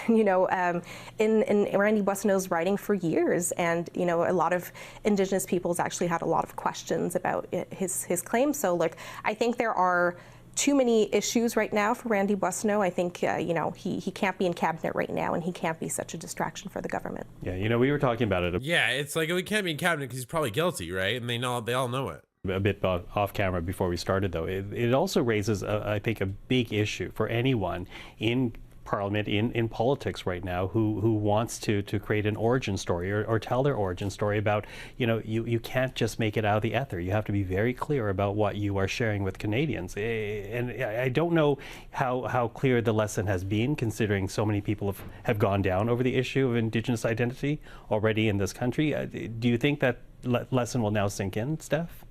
in Randy Boissonnault's writing for years. And, a lot of Indigenous peoples actually had a lot of questions about his claims. So, look, I think there are too many issues right now for Randy Boissonnault. I think, he can't be in cabinet right now, and he can't be such a distraction for the government. Yeah, we were talking about it. Yeah, it's like he can't be in cabinet because he's probably guilty, right? And they all know it. A bit off camera before we started, though. It also raises, I think, a big issue for anyone in Parliament, in politics right now, who wants to create an origin story or tell their origin story about, you can't just make it out of the ether. You have to be very clear about what you are sharing with Canadians. And I don't know how clear the lesson has been, considering so many people have gone down over the issue of Indigenous identity already in this country. Do you think that lesson will now sink in, Steph?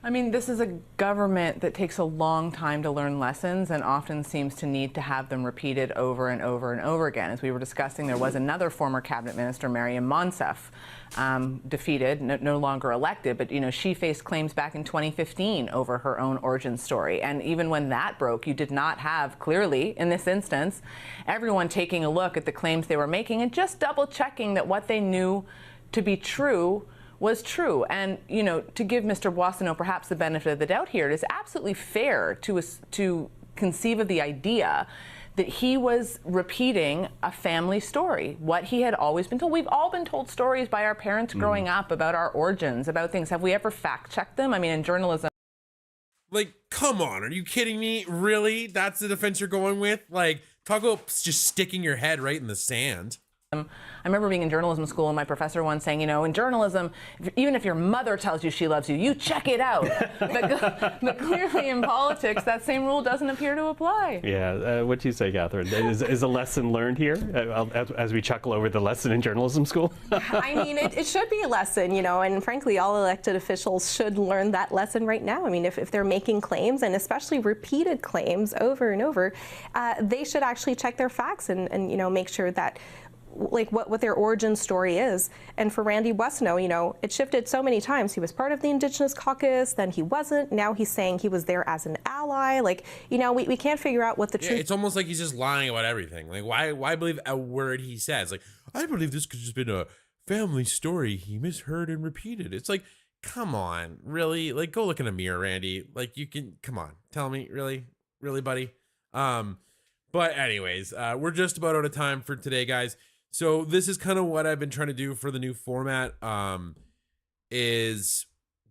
I mean, this is a government that takes a long time to learn lessons and often seems to need to have them repeated over and over and over again. As we were discussing, there was another former cabinet minister, Mariam Monsef, defeated, no longer elected, but she faced claims back in 2015 over her own origin story. And even when that broke, you did not have, clearly, in this instance, everyone taking a look at the claims they were making and just double checking that what they knew to be true was true. And, to give Mr. Boissonnault perhaps the benefit of the doubt here, it is absolutely fair to conceive of the idea that he was repeating a family story, what he had always been told. We've all been told stories by our parents growing up about our origins, about things. Have we ever fact-checked them? I mean, in journalism. Like, come on, are you kidding me? Really? That's the defense you're going with? Like, talk about just sticking your head right in the sand. I remember being in journalism school and my professor once saying, in journalism, even if your mother tells you she loves you, you check it out. But clearly in politics, that same rule doesn't appear to apply. Yeah, what do you say, Catherine? Is a lesson learned here as we chuckle over the lesson in journalism school? I mean, it should be a lesson, and frankly, all elected officials should learn that lesson right now. I mean, if they're making claims, and especially repeated claims over and over, they should actually check their facts and make sure that what their origin story is. And for Randy Boissonnault, it shifted so many times. He was part of the Indigenous caucus, then he wasn't. Now he's saying he was there as an ally. We can't figure out what the truth. It's almost like he's just lying about everything. Like, why believe a word he says? Like, I believe this could just been a family story he misheard and repeated. It's like, come on, really? Like, go look in a mirror, Randy. Like, you can, come on, tell me, really, buddy. But anyways, we're just about out of time for today, guys. So this is kind of what I've been trying to do for the new format, is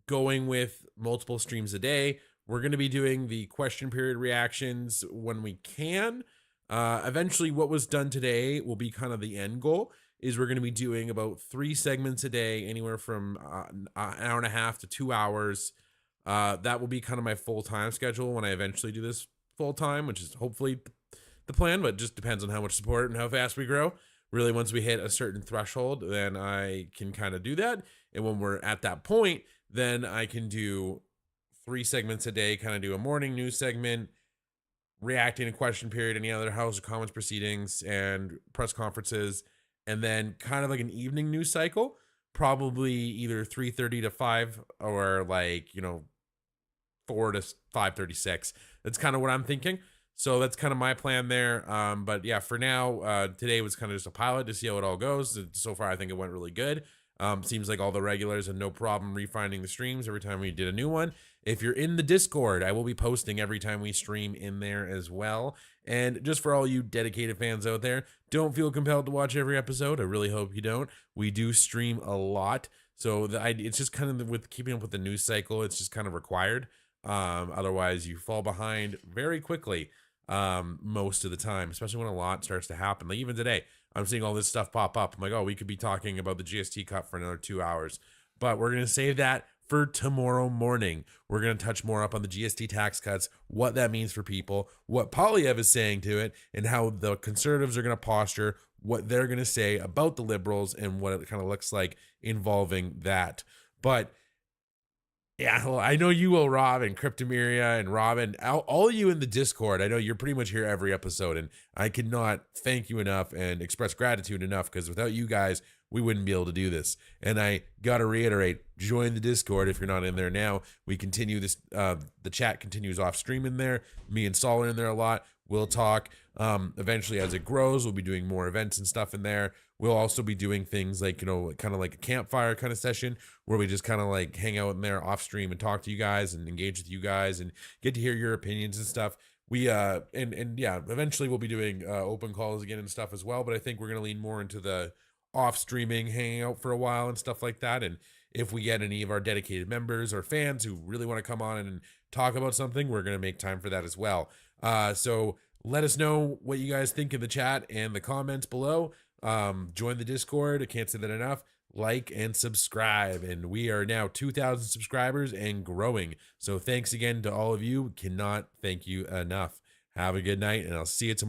going with multiple streams a day. We're going to be doing the question period reactions when we can. Eventually, what was done today will be kind of the end goal, is we're going to be doing about 3 segments a day, anywhere from an hour and a half to 2 hours. That will be kind of my full-time schedule when I eventually do this full-time, which is hopefully the plan, but it just depends on how much support and how fast we grow. Really, once we hit a certain threshold, then I can kind of do that. And when we're at that point, then I can do 3 segments a day, kind of do a morning news segment, reacting to question period, any other House of Commons proceedings and press conferences, and then kind of like an evening news cycle, probably either 3:30 to 5 or 4 to 5:36. That's kind of what I'm thinking. So that's kind of my plan there. But yeah, for now, today was kind of just a pilot to see how it all goes. So far, I think it went really good. Seems like all the regulars had no problem refinding the streams every time we did a new one. If you're in the Discord, I will be posting every time we stream in there as well. And just for all you dedicated fans out there, don't feel compelled to watch every episode. I really hope you don't. We do stream a lot. So it's just kind of with keeping up with the news cycle, it's just kind of required. Otherwise, you fall behind very quickly most of the time, especially when a lot starts to happen. Like even today, I'm seeing all this stuff pop up. I'm like, oh, we could be talking about the GST cut for another 2 hours. But we're going to save that for tomorrow morning. We're going to touch more up on the GST tax cuts, what that means for people, what Poilievre is saying to it, and how the Conservatives are going to posture, what they're going to say about the Liberals, and what it kind of looks like involving that. But yeah, well, I know you will, Rob, and Cryptomeria, and Robin, all of you in the Discord. I know you're pretty much here every episode, and I cannot thank you enough and express gratitude enough, because without you guys, we wouldn't be able to do this. And I got to reiterate, join the Discord if you're not in there now. We continue this, the chat continues off stream in there. Me and Saul are in there a lot. We'll talk. Eventually, as it grows, we'll be doing more events and stuff in there. We'll also be doing things like, kind of like a campfire kind of session where we just kind of like hang out in there off stream and talk to you guys and engage with you guys and get to hear your opinions and stuff. We and yeah, eventually we'll be doing open calls again and stuff as well. But I think we're gonna lean more into the off streaming, hanging out for a while and stuff like that. And if we get any of our dedicated members or fans who really want to come on and talk about something, we're gonna make time for that as well. So let us know what you guys think in the chat and the comments below. Join the Discord. I can't say that enough. Like and subscribe. And we are now 2,000 subscribers and growing. So thanks again to all of you. Cannot thank you enough. Have a good night, and I'll see you tomorrow.